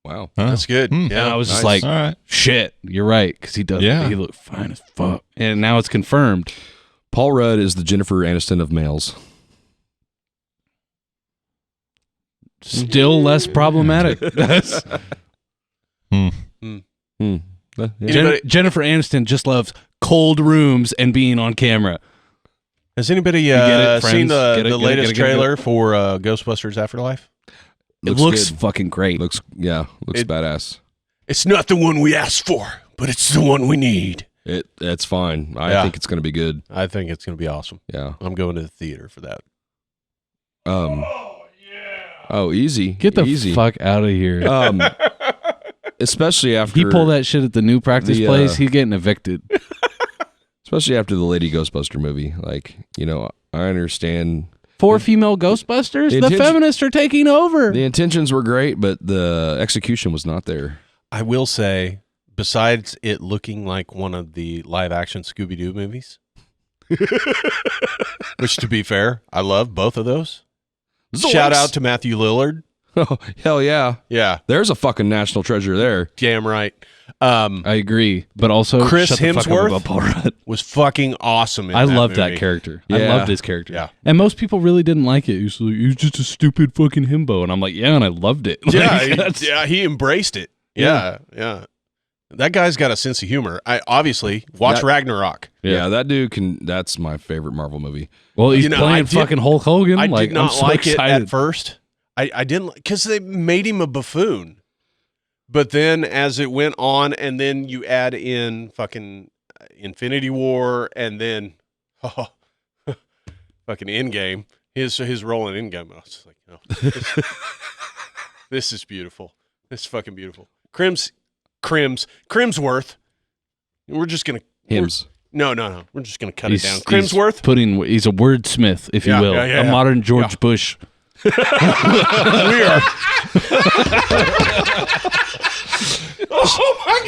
Wow. That's good. And I was just like, All right. shit, you're right, because he does. Yeah. He looked fine as fuck, and now it's confirmed. Paul Rudd is the Jennifer Aniston of males. Still less problematic. Jennifer Aniston just loves cold rooms and being on camera. Has anybody get it, seen friends? the Get it, latest get it. trailer for Ghostbusters Afterlife? It looks good. fucking great. Looks badass. It's not the one we asked for, but it's the one we need. That's fine. I think it's going to be good. I think it's going to be awesome. Yeah. I'm going to the theater for that. Oh, easy. Get the easy. fuck out of here. Especially after He pulled that shit at the new practice place. He's getting evicted. Especially after the Lady Ghostbuster movie. Like, I understand. 4 female Ghostbusters? The intention- feminists are taking over. The intentions were great, but the execution was not there. I will say, besides it looking like one of the live-action Scooby-Doo movies, which, to be fair, I love both of those. Shout out to Matthew Lillard. Oh, hell yeah. Yeah, There's a fucking national treasure there. damn right. I agree, but also Chris shut the fuck up Hemsworth about Paul Rudd. Was fucking awesome in I that loved that movie. character. I Yeah. loved his character. Yeah. And most people really didn't like it. He was just a stupid fucking himbo. And I'm like, yeah, and I loved it. Yeah, he embraced it. Yeah. That guy's got a sense of humor. I obviously watch Ragnarok. Yeah, that dude that's my favorite Marvel movie. Well, he's I playing did- fucking Hulk Hogan. I like, did not I'm so like excited. it at first. I didn't, because they made him a buffoon. But then as it went on, and then you add in fucking Infinity War, and then fucking Endgame, his role in Endgame, I was just like, this is beautiful. This is fucking beautiful. Crimsworth. We're just gonna Hymns. No. We're just gonna cut it down. Crimsworth. He's a wordsmith, if you will. yeah. A modern George Bush. We are. Oh my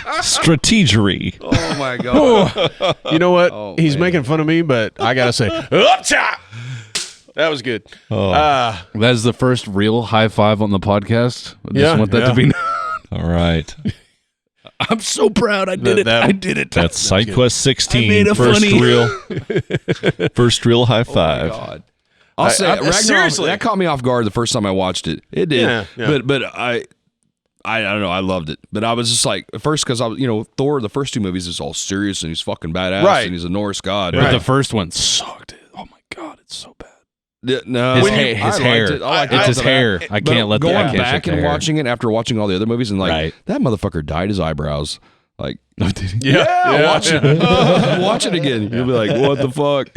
god! Strategery. Oh my god. You know what? Oh, He's man. making fun of me, but I gotta say, up top. That was good. Oh. That is the first real high five on the podcast. I just Yeah, want that yeah. to be. All right. I'm so proud. I did it. I did it. That's SideQuest 16. I made a First real high five. God. I'll say Ragnarok, seriously. that caught me off guard the first time I watched it. It did. Yeah. But I don't know, I loved it. But I was just like, at first, because I was, Thor, the first two movies is all serious and he's fucking badass Right. and he's a Norse god. But the first one sucked. Oh my god, it's so bad. Yeah, no, His I hair. liked it. I liked It's it. his hair. I But can't let going that. back and watching it after watching all the other movies and like Right. that motherfucker dyed his eyebrows. Like, watch it. Watch it again. You'll be like, what the fuck?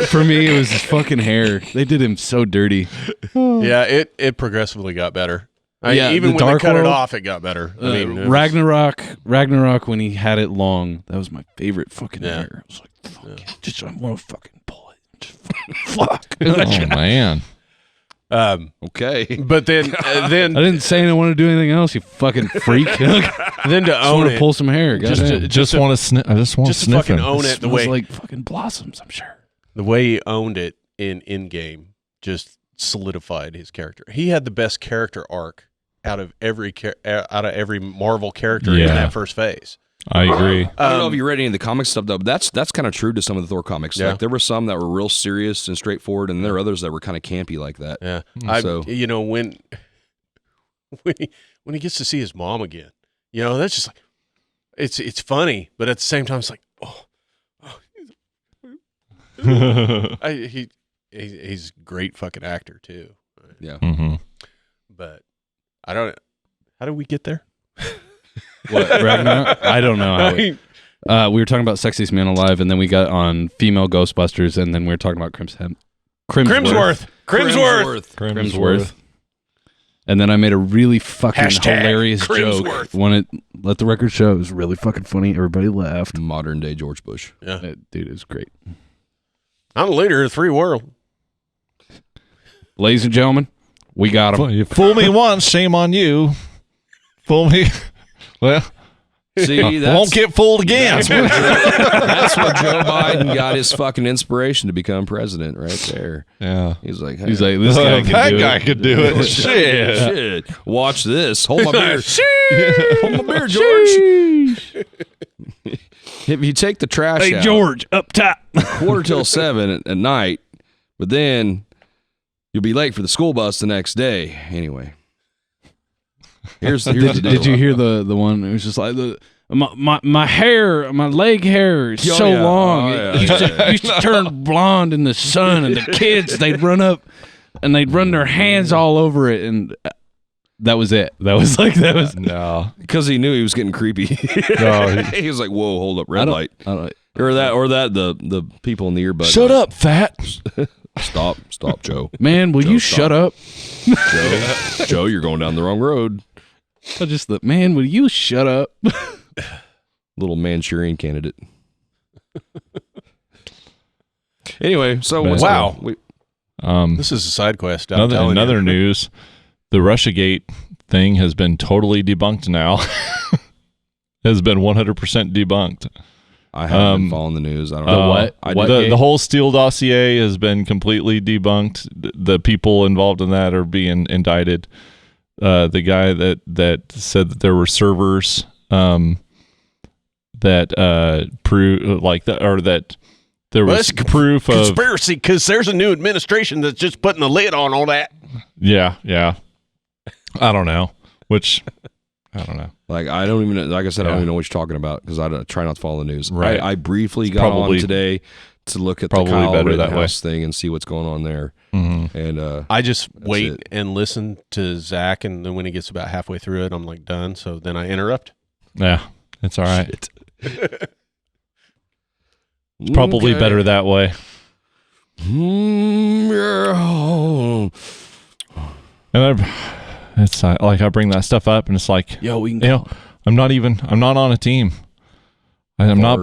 For me, it was his fucking hair. They did him so dirty. Yeah, it progressively got better. Yeah, Even the when they Dark cut it World, off, it got better. I mean, it was- Ragnarok, when he had it long, that was my favorite fucking Yeah. hair. I was like, fuck, just I want to fucking pull it. Just fuck. Oh man. Okay. But then I didn't say I didn't want to do anything else. You fucking freak. then to I own want to it, pull some hair. Just goddamn. to- Just want to sniff. I just want to just to sniff fucking him. own it the Smells way like fucking blossoms. I'm sure. the way he owned it in game just solidified his character. He had the best character arc out of every Marvel character in Yeah. that first phase. I agree. I don't know if you read any of the comic stuff though, but that's kind of true to some of the Thor comics. Yeah. Like there were some that were real serious and straightforward, and there were others that were kind of campy like that. Yeah, So- when he gets to see his mom again, that's just like it's funny, but at the same time it's like he's a great fucking actor too. Yeah. Hmm. But I don't. How did we get there? What, Ragnarok? I don't know how we were talking about Sexiest Man Alive, and then we got on female Ghostbusters, and then we were talking about Crimsworth. Crimsworth. And then I made a really fucking Hashtag hilarious joke. Crimsworth. When it let the record show, it was really fucking funny. Everybody laughed. Modern day George Bush. Yeah, Dude, it was great. I'm the leader of the free world. Ladies and gentlemen, we got him. You fool me once, shame on you. Fool me. Well, See, I won't get fooled again. That's where Joe Biden got his fucking inspiration to become president, right there. Yeah. He's like, hey, He's like, this guy can that do guy it. could do it. Shit. shit. Watch this. Hold my beer. Hold my beer, George. If you take the trash Hey, out George, up top. 7:15 at night, but then you'll be late for the school bus the next day. Anyway, here's the Did deal. you hear the one? It was just like my hair, my leg hair is Oh, so yeah. long. Oh, yeah, It yeah. used to turn blonde in the sun, and the kids they'd run up and they'd run their hands all over it, and that was it. That was No. Because he knew he was getting creepy. No. He was like, "Whoa, hold up, I red don't- light." I don't- Or that the people in the earbud. Shut up, fat. Stop, Joe. Man, will Joe, you stop. shut up? Joe, you're going down the wrong road. I just thought, man, will you shut up? Little Manchurian candidate. Anyway, so Man. what's Wow. we, This is a side quest. I'm telling Another you. news. The Russiagate thing has been totally debunked now. Has been 100% debunked. I haven't been following the news. I don't The know what? I What? did- The whole Steele dossier has been completely debunked. The people involved in that are being indicted. The guy that said that there were servers that prove like that, or that there Well, was that's proof of conspiracy because there's a new administration that's just putting a lid on all that. yeah. I don't know. I don't know. Like I don't even like I said I Yeah. don't even know what you're talking about because I try not to follow the news. Right. I briefly got probably- on today to look at the probably Kyle better that Rittenhouse thing and see what's going on there. Mm-hmm. And I just wait it. and listen to Zach, and then when he gets about halfway through it, I'm like done. So then I interrupt. Yeah, it's all right. Shit. It's probably Okay. better that way. Yeah. And it's like I bring that stuff up, and it's like, Yo, we can. you know, I'm not on a team. I'm not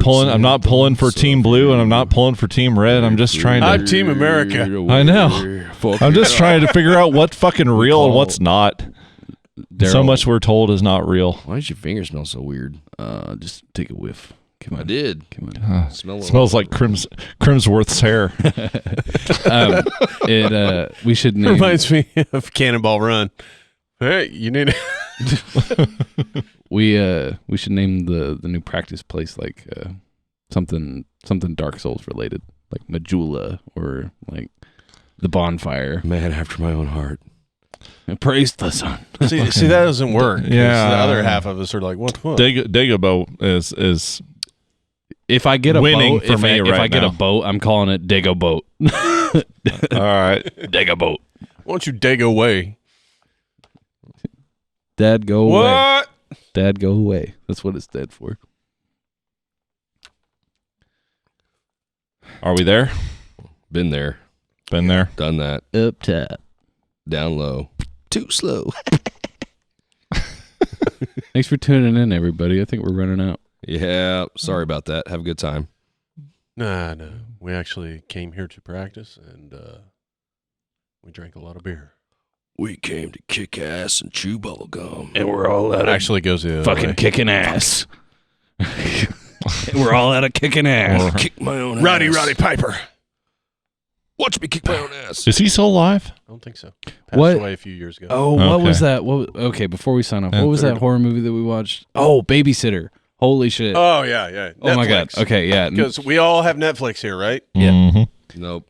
pulling for Team Blue, and I'm not pulling for Team Red. I'm just trying to. I'm Team America. I know. I'm just trying to figure out what's fucking real and what's not. So much we're told is not real. Why does your finger smell so weird? Just take a whiff. Come on. I did. Come on. Smell Smells like Crimsworth's hair. We should name. Reminds me of Cannonball Run. Hey, you need We should name the new practice place like something Dark Souls related, like Majula or like the bonfire. man after my own heart. And praise the sun. see that doesn't work. 'cause Yeah. the other half of us are like, what the fuck? Dagobah is If I get a winning boat, for if me I right get now. a boat, I'm calling it Dig a Boat. all right. Dig a boat. Why don't you dig away? Dad, go away. What? Dad, go away. That's what it's dead for. Are we there? Been there, Been there? done that. Up top. Down low. Too slow. Thanks for tuning in, everybody. I think we're running out. Yeah, sorry about that. Have a good time. No. We actually came here to practice, and we drank a lot of beer. We came to kick ass and chew bubble gum. And we're all out It actually goes the other fucking way. kicking ass. We're all out of kicking ass. Kick my own Roddy ass. Piper. Watch me kick my own ass. Is he still alive? I don't think so. Passed What? away a few years ago. Oh, what was Okay. that? Okay, before we sign off, Yeah, what was that third. horror movie that we watched? Oh, Babysitter. Holy shit. Oh, yeah. Oh my god. Netflix. Okay, yeah. Because we all have Netflix here, right? Yeah. Mhm. Nope.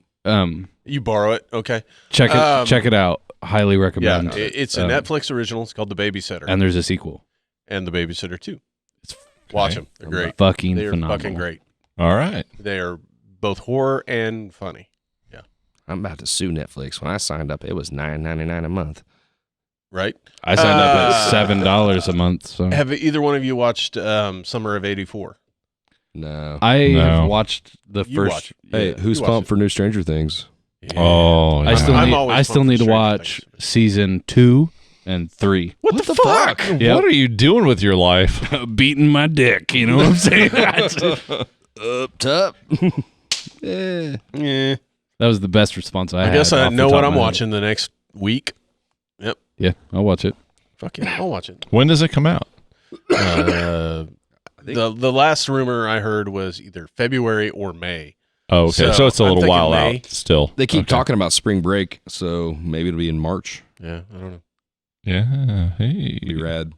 You borrow it, okay? Check it out. Highly Yeah, recommend. it's a Netflix original. It's called The Babysitter, And there's a sequel. and The Babysitter 2. Watch them. They're great. Fucking They're phenomenal. fucking great. All right. They are both horror and funny. I'm about to sue Netflix. When I signed up, it was $9.99 a month. Right? I signed up at Uh, $7 a month. So Have either one of you watched Summer of '84? No. I No. have watched the You first. watch. Hey, Yeah, who's you watch pumped for new Stranger Things? it. Yeah. Oh, I yeah. still I'm need. always I still pumped need for to Stranger watch Things. season 2 and 3. What the fuck? Yep. What are you doing with your life? Beating my dick. You know what I'm saying? Up top. Yeah. Yeah. That was the best response I I had. guess I off the know top what of I'm my head. watching the next week. Yeah, I'll watch it. Fuck yeah, I'll watch it. When does it come out? The last rumor I heard was either February or May. Oh, okay. So, So, it's a I'm little thinking while May. out still. They keep Okay. talking about spring break, so maybe it'll be in March. Yeah, I don't know. Yeah. Hey. Be rad.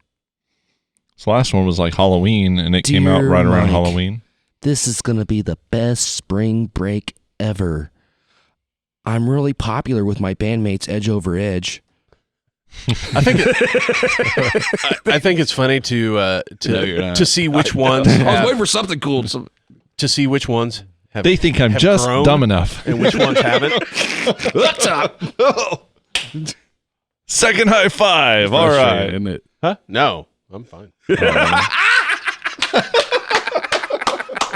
This last one was like Halloween, and it came out Dear right around Mike. Halloween. This is going to be the best spring break ever. I'm really popular with my bandmates Edge Over Edge. I think I think it's funny No, you're not. to see which ones I was have, waiting for something cool. to see which ones have They think I'm have just grown dumb enough. and which ones haven't. Up top. Second high five. All right. Isn't it? Huh? No, I'm fine.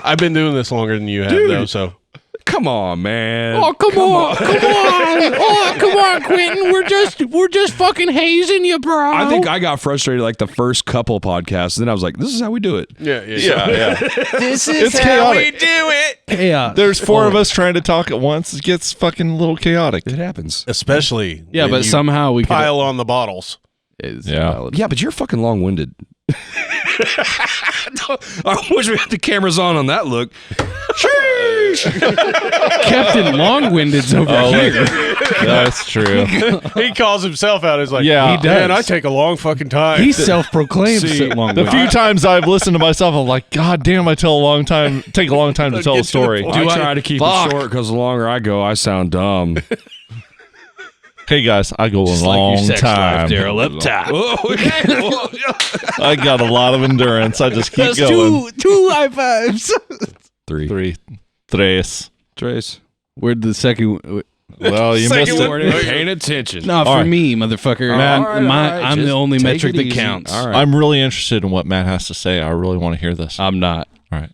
I've been doing this longer than you have, though. So Come on, man. Oh, come on. Oh, come on, Quentin. We're just fucking hazing you, bro. I think I got frustrated like the first couple podcasts, and then I was like, "This is how we do it." yeah. this is It's chaotic. do it. Yeah. There's four of us trying to talk at once. It gets fucking a little chaotic. It happens. Especially Yeah, when but you somehow we pile on the bottles. Is Yeah. valid. Yeah, but you're fucking long-winded. I wish we had the cameras on that look. Captain Long-Winded's over here. That's true. He calls himself out as like, Yeah. He man, does. I take a long fucking time. He self-proclaims See, long-winded. the few times I've listened to myself, I'm like, God damn, I take a long time to tell a story. I try to keep it short because the longer I go, I sound dumb. Hey guys, I go a Like long your sex time. life, Daryl, up top. Oh, okay. I got a lot of endurance. I just keep going. two high fives. Three. Tres. Trace. Where'd the second? Well, you missed it. Paying attention. No, for All right. me, motherfucker. Man, I'm the just only take metric it that easy. counts. All right. I'm really interested in what Matt has to say. I really want to hear this. I'm not. All right.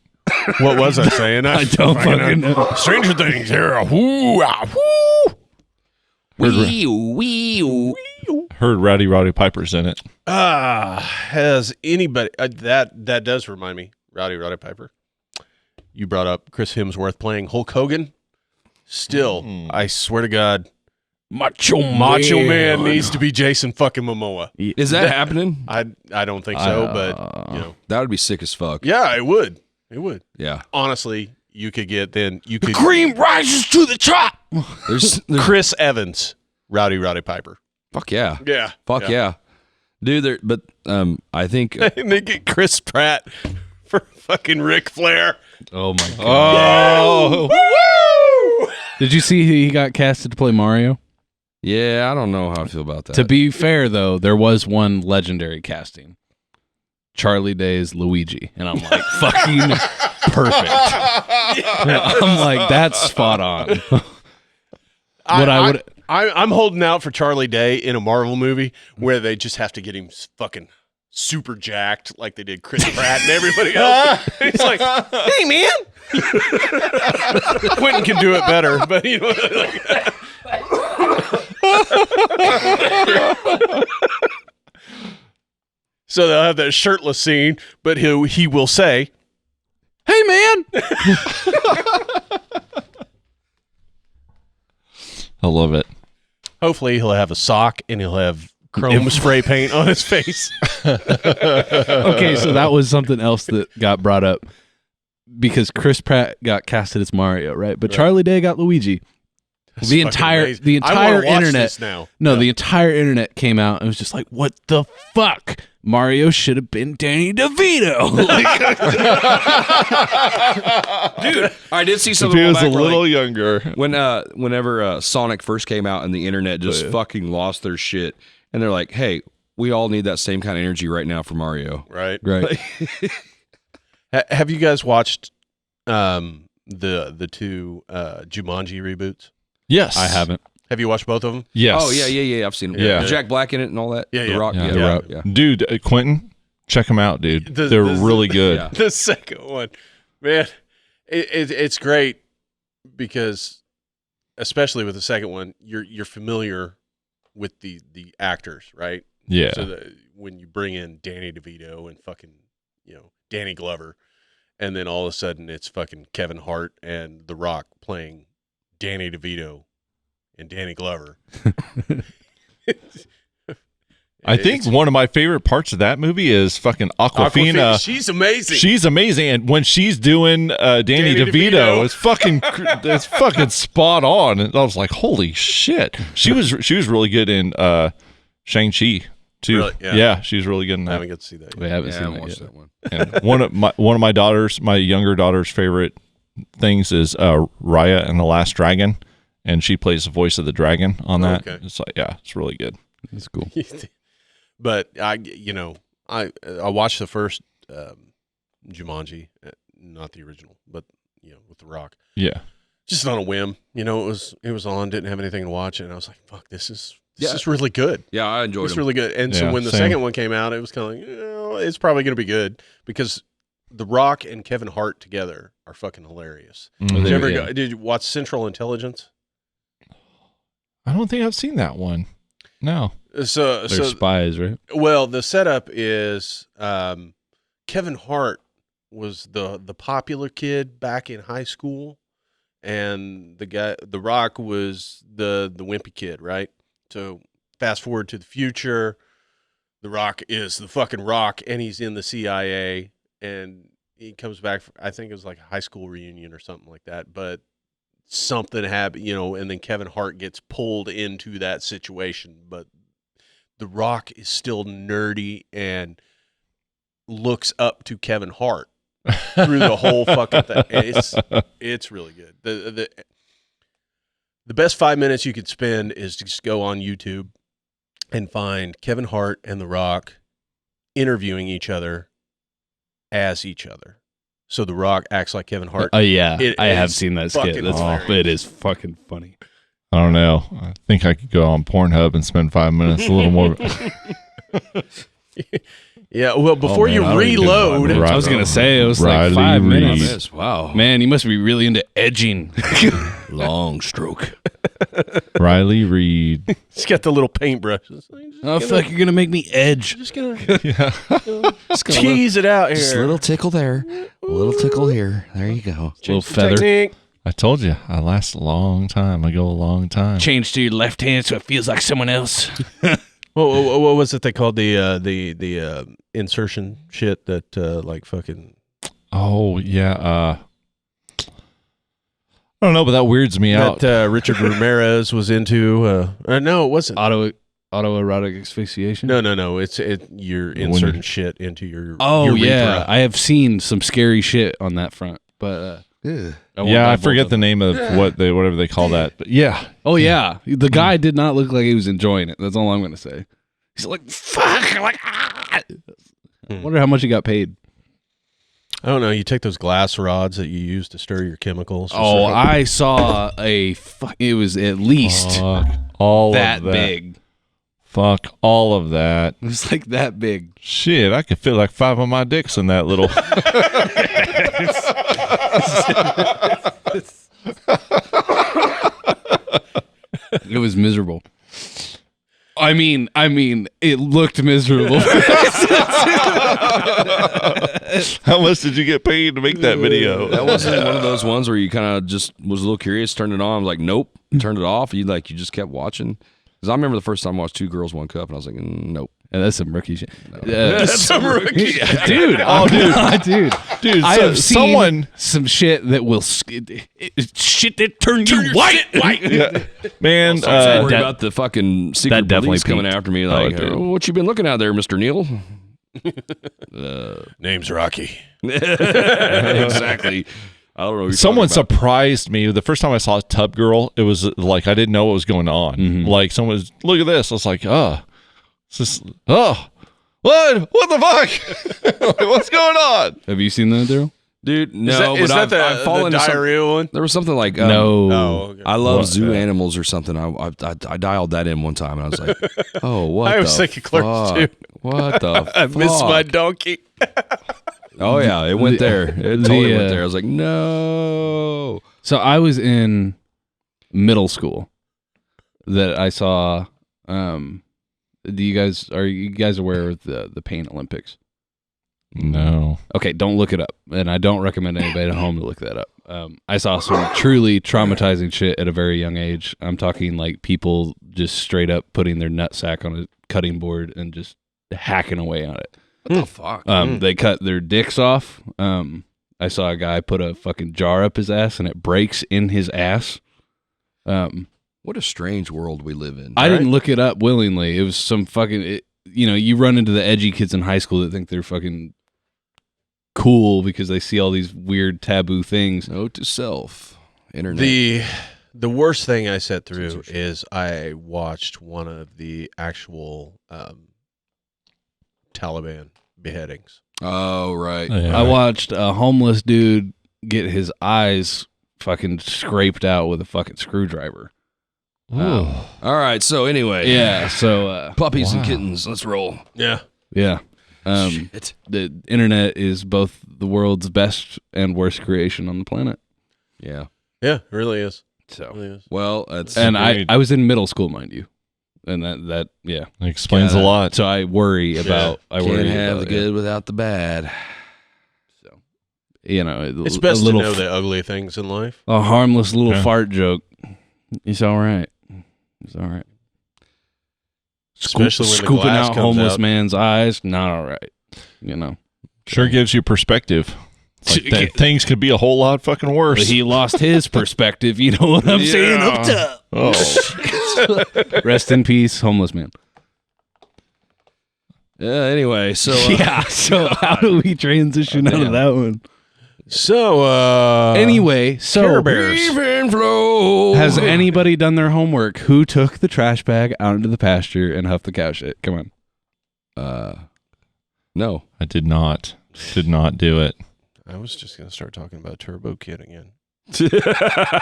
What was I saying? I don't fucking know. Stranger Things here. Whoo, ah, whoo. Heard Rowdy Piper's in it. Has anybody that does remind me, Rowdy Piper. You brought up Chris Hemsworth playing Hulk Hogan. Still, I swear to God, Macho Man needs to be Jason fucking Momoa. Is that happening? I don't think so, but you know, That would be sick as fuck. yeah, it would. It would. Yeah. Honestly, you could Cream rises to the top. There's Chris Evans, Rowdy Piper. fuck yeah. Yeah, Fuck yeah. Dude, but I think And they get Chris Pratt for fucking Ric Flair. Oh my god! Oh, Did you see he got casted to play Mario? yeah, I don't know how I feel about that. To be fair, though, there was one legendary casting. Charlie Day's Luigi, and I'm like, fucking perfect. I'm like, that's spot on. I'm holding out for Charlie Day in a Marvel movie where they just have to get him fucking super jacked like they did Chris Pratt and everybody else. He's like, hey man, Quentin can do it better, but you know. So they'll have that shirtless scene, but he will say, Hey man. I love it. hopefully he'll have a sock and he'll have chrome spray paint on his face. Okay, so that was something else that got brought up because Chris Pratt got casted as Mario, right? But Charlie Day got Luigi. The entire internet the entire internet came out and was just like, what the fuck? Mario should have been Danny DeVito. Dude, I did see If something he was back a where, little like, younger. whenever Sonic first came out and the internet just fucking lost their shit, and they're like, hey, we all need that same kind of energy right now for Mario. Right. Right. Have you guys watched the two Jumanji reboots? Yes. I haven't. Have you watched both of them? Yes. Oh, yeah. I've seen it. Yeah. Jack Black in it and all that. Yeah, The yeah. Rock. Yeah. Yeah, The Rock. Yeah. Dude, Quentin, check them out, dude. The- They're the- really good. Yeah. The second one, man, it's great because, especially with the second one, you're familiar with the actors, right? Yeah. So when you bring in Danny DeVito and fucking Danny Glover, and then all of a sudden it's fucking Kevin Hart and The Rock playing Danny DeVito and Danny Glover. I think one of my favorite parts of that movie is fucking Aquafina. She's amazing. She's amazing, and when she's doing Danny DeVito, it's fucking spot on. And I was like, holy shit! She was really good in Shang-Chi too. Really? Yeah. Yeah, she was really good in I that. haven't got to see that. We Yet. haven't Yeah, I seen haven't that watched yet. that one. And one of my daughters, my younger daughter's favorite things is Raya and the Last Dragon, and she plays the voice of the dragon on that. Okay. It's like, yeah, it's really good. That's cool. But I watched the first Jumanji, not the original, but with The Rock, Yeah, just on a whim. It was on, didn't have anything to watch, and I was like, fuck, this is Yeah. really good. Yeah, I enjoyed It's it. really good. And so Yeah, when the same. second one came out, it was kind of like, it's probably going to be good because The Rock and Kevin Hart together are fucking hilarious. Mhm. Did you watch Central Intelligence? I don't think I've seen that one. No. So They're spies, right? well, the setup is Kevin Hart was the popular kid back in high school, and The Rock was the wimpy kid, right? So fast forward to the future, The Rock is the fucking Rock, and he's in the CIA, and he comes back. I think it was like a high school reunion or something like that, but something happened, and then Kevin Hart gets pulled into that situation, but The Rock is still nerdy and looks up to Kevin Hart through the whole fucking thing. It's really good. The best 5 minutes you could spend is to just go on YouTube and find Kevin Hart and The Rock interviewing each other as each other. So The Rock acts like Kevin Hart. Oh yeah, It I have is seen that skit. fucking That's hilarious. it is fucking funny. I don't know. I think I could go on Pornhub and spend 5 minutes a little more. Yeah, well, before man, you I don't even know. reload, Right. I was gonna say it was Riley like 5 Reid. minutes. Yes, wow. Man, you must be really into edging. Long stroke. Riley Reid. he's got the little paintbrushes. Oh fuck, you're gonna make me edge. Just gonna Yeah. tease it out Just a here. little tickle there, a little tickle here. There you go. Little Change the feather. technique. I told you, I last a long time. I go a long time. Change to your left hand so it feels like someone else. What was it they called the insertion shit that like fucking Oh, yeah. I don't know, but that weirds me out. that Richard Ramirez was into? No, it wasn't. Autoerotic asphyxiation. No. You're When inserting you- shit into your. Oh urethra. yeah, I have seen some scary shit on that front, but Ugh. I forget the name of whatever they call that. But yeah. Oh yeah, the guy did not look like he was enjoying it. That's all I'm gonna say. He's like, fuck, like, ah. Wonder how much he got paid. I don't know. You take those glass rods that you use to stir your chemicals. Oh, I saw it was at least All that of that. big. Fuck all of that. It was like that big. Shit, I could fit like 5 of my dicks in that little. It was miserable. I mean, it looked miserable. How much did you get paid to make that video? That wasn't one of those ones where you kind of just was a little curious, turned it on. I was like, nope, turned it off. You just kept watching. Because I remember the first time I watched Two Girls, One Cup, and I was like, nope. Yeah, that's some rookie shit. That's some rookie shit. Dude. Oh, dude, I have seen someone. some shit that will shit that turn you white. Yeah. Man, I worry that- about the fucking secret that definitely police coming peaked. after me. Oh, Like, dude. what you been looking at there, Mr. Neal? Name's Rocky. Exactly. I don't know. What you're someone talking about. surprised me the first time I saw Tub Girl. It was like I didn't know what was going on. Mhm. Like someone was, look at this. I was like, it's just, what the fuck? What's going on? Have you seen that, Daryl? Dude, no, is but that I've fallen the into some- diarrhea one? There was something like No. Oh, okay. I love What? zoo animals or something. I dialed that in one time and I was like, oh, what? I was the thinking Clerks fuck? too. What the? I miss my fuck? donkey. Oh yeah, it went there. It totally went there. I was like, no. So I was in middle school that I saw. Are you guys aware of the Pain Olympics? No. Okay, don't look it up, and I don't recommend anybody at home to look that up. I saw some truly traumatizing shit at a very young age. I'm talking like people just straight up putting their nutsack on a cutting board and just hacking away on it. What the fuck? They cut their dicks off. I saw a guy put a fucking jar up his ass and it breaks in his ass. What a strange world we live in. I didn't look it up willingly. It was some fucking, you run into the edgy kids in high school that think they're fucking cool because they see all these weird taboo things. Note to self. Internet. The worst thing I sat through is I watched one of the actual Taliban beheadings. Oh right. I watched a homeless dude get his eyes fucking scraped out with a fucking screwdriver. All right. So anyway. Yeah, so Puppies and kittens. Let's roll. Yeah. yeah. Shit. The internet is both the world's best and worst creation on the planet. Yeah. Yeah, it really is. It So, really is. Well, that's and Agreed. I was in middle school, mind you, and that yeah Explains a lot. So I worry about I can't worry have about the good without the bad. So It's best to know the ugly things in life. a harmless little Yeah. fart joke. It's all right. It's all right. Especially when the scooping glass out comes homeless out. man's eyes, not all right. Sure gives you perspective. Like that things could be a whole lot fucking worse. But he lost his perspective. You know what I'm saying? Up top. Oh. Rest in peace, homeless man. Yeah. Anyway, so Yeah. So how do we transition out of that one? So, Anyway, so Care Bears. even flow. has anybody done their homework? Who took the trash bag out into the pasture and huffed the cow shit? Come on. No. I did not do it. I was just going to start talking about Turbo Kid again.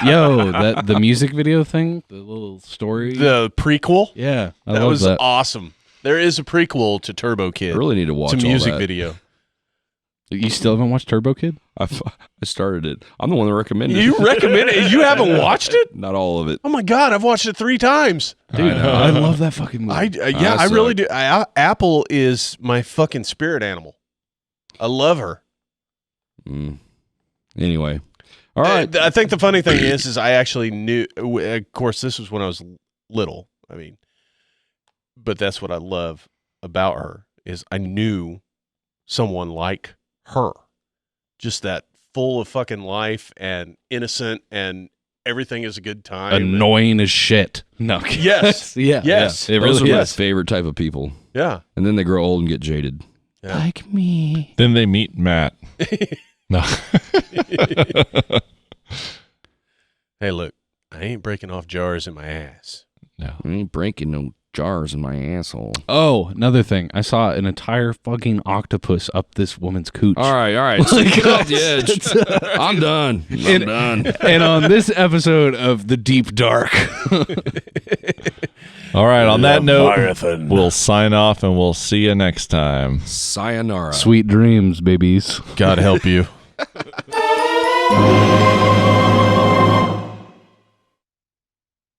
Yo, the music video thing, the little story. The prequel? Yeah, I That love was that. awesome. There is a prequel to Turbo I Kid. really need to watch It's a all music that. video. You still haven't watched Turbo Kid? I started it. I'm the one that recommended You it. recommend it? You haven't watched it? Not all of it. Oh my God, I've watched it 3 times. Dude, I know. I love that fucking movie. I really do. Apple is my fucking spirit animal. I love her. Anyway. All right. I think the funny thing is I actually knew. Of course, this was when I was little. I mean, but that's what I love about her is I knew someone like her, just that full of fucking life and innocent and everything is a good time. Annoying as shit. No. Yes. yeah. Yes. Yeah. It Those really are my is. favorite type of people. Yeah. And then they grow old and get jaded. Yeah. Like me. Then they meet Matt. No. Hey, look, I ain't breaking off jars in my ass. No. I ain't breaking no jars in my asshole. Oh, another thing. I saw an entire fucking octopus up this woman's cooch. All right. So you get off the edge. I'm done. I'm done. And on this episode of The Deep Dark, All right. On that note, Leviathan. we'll sign off and we'll see you next time. Sayonara. Sweet dreams, babies. God help you.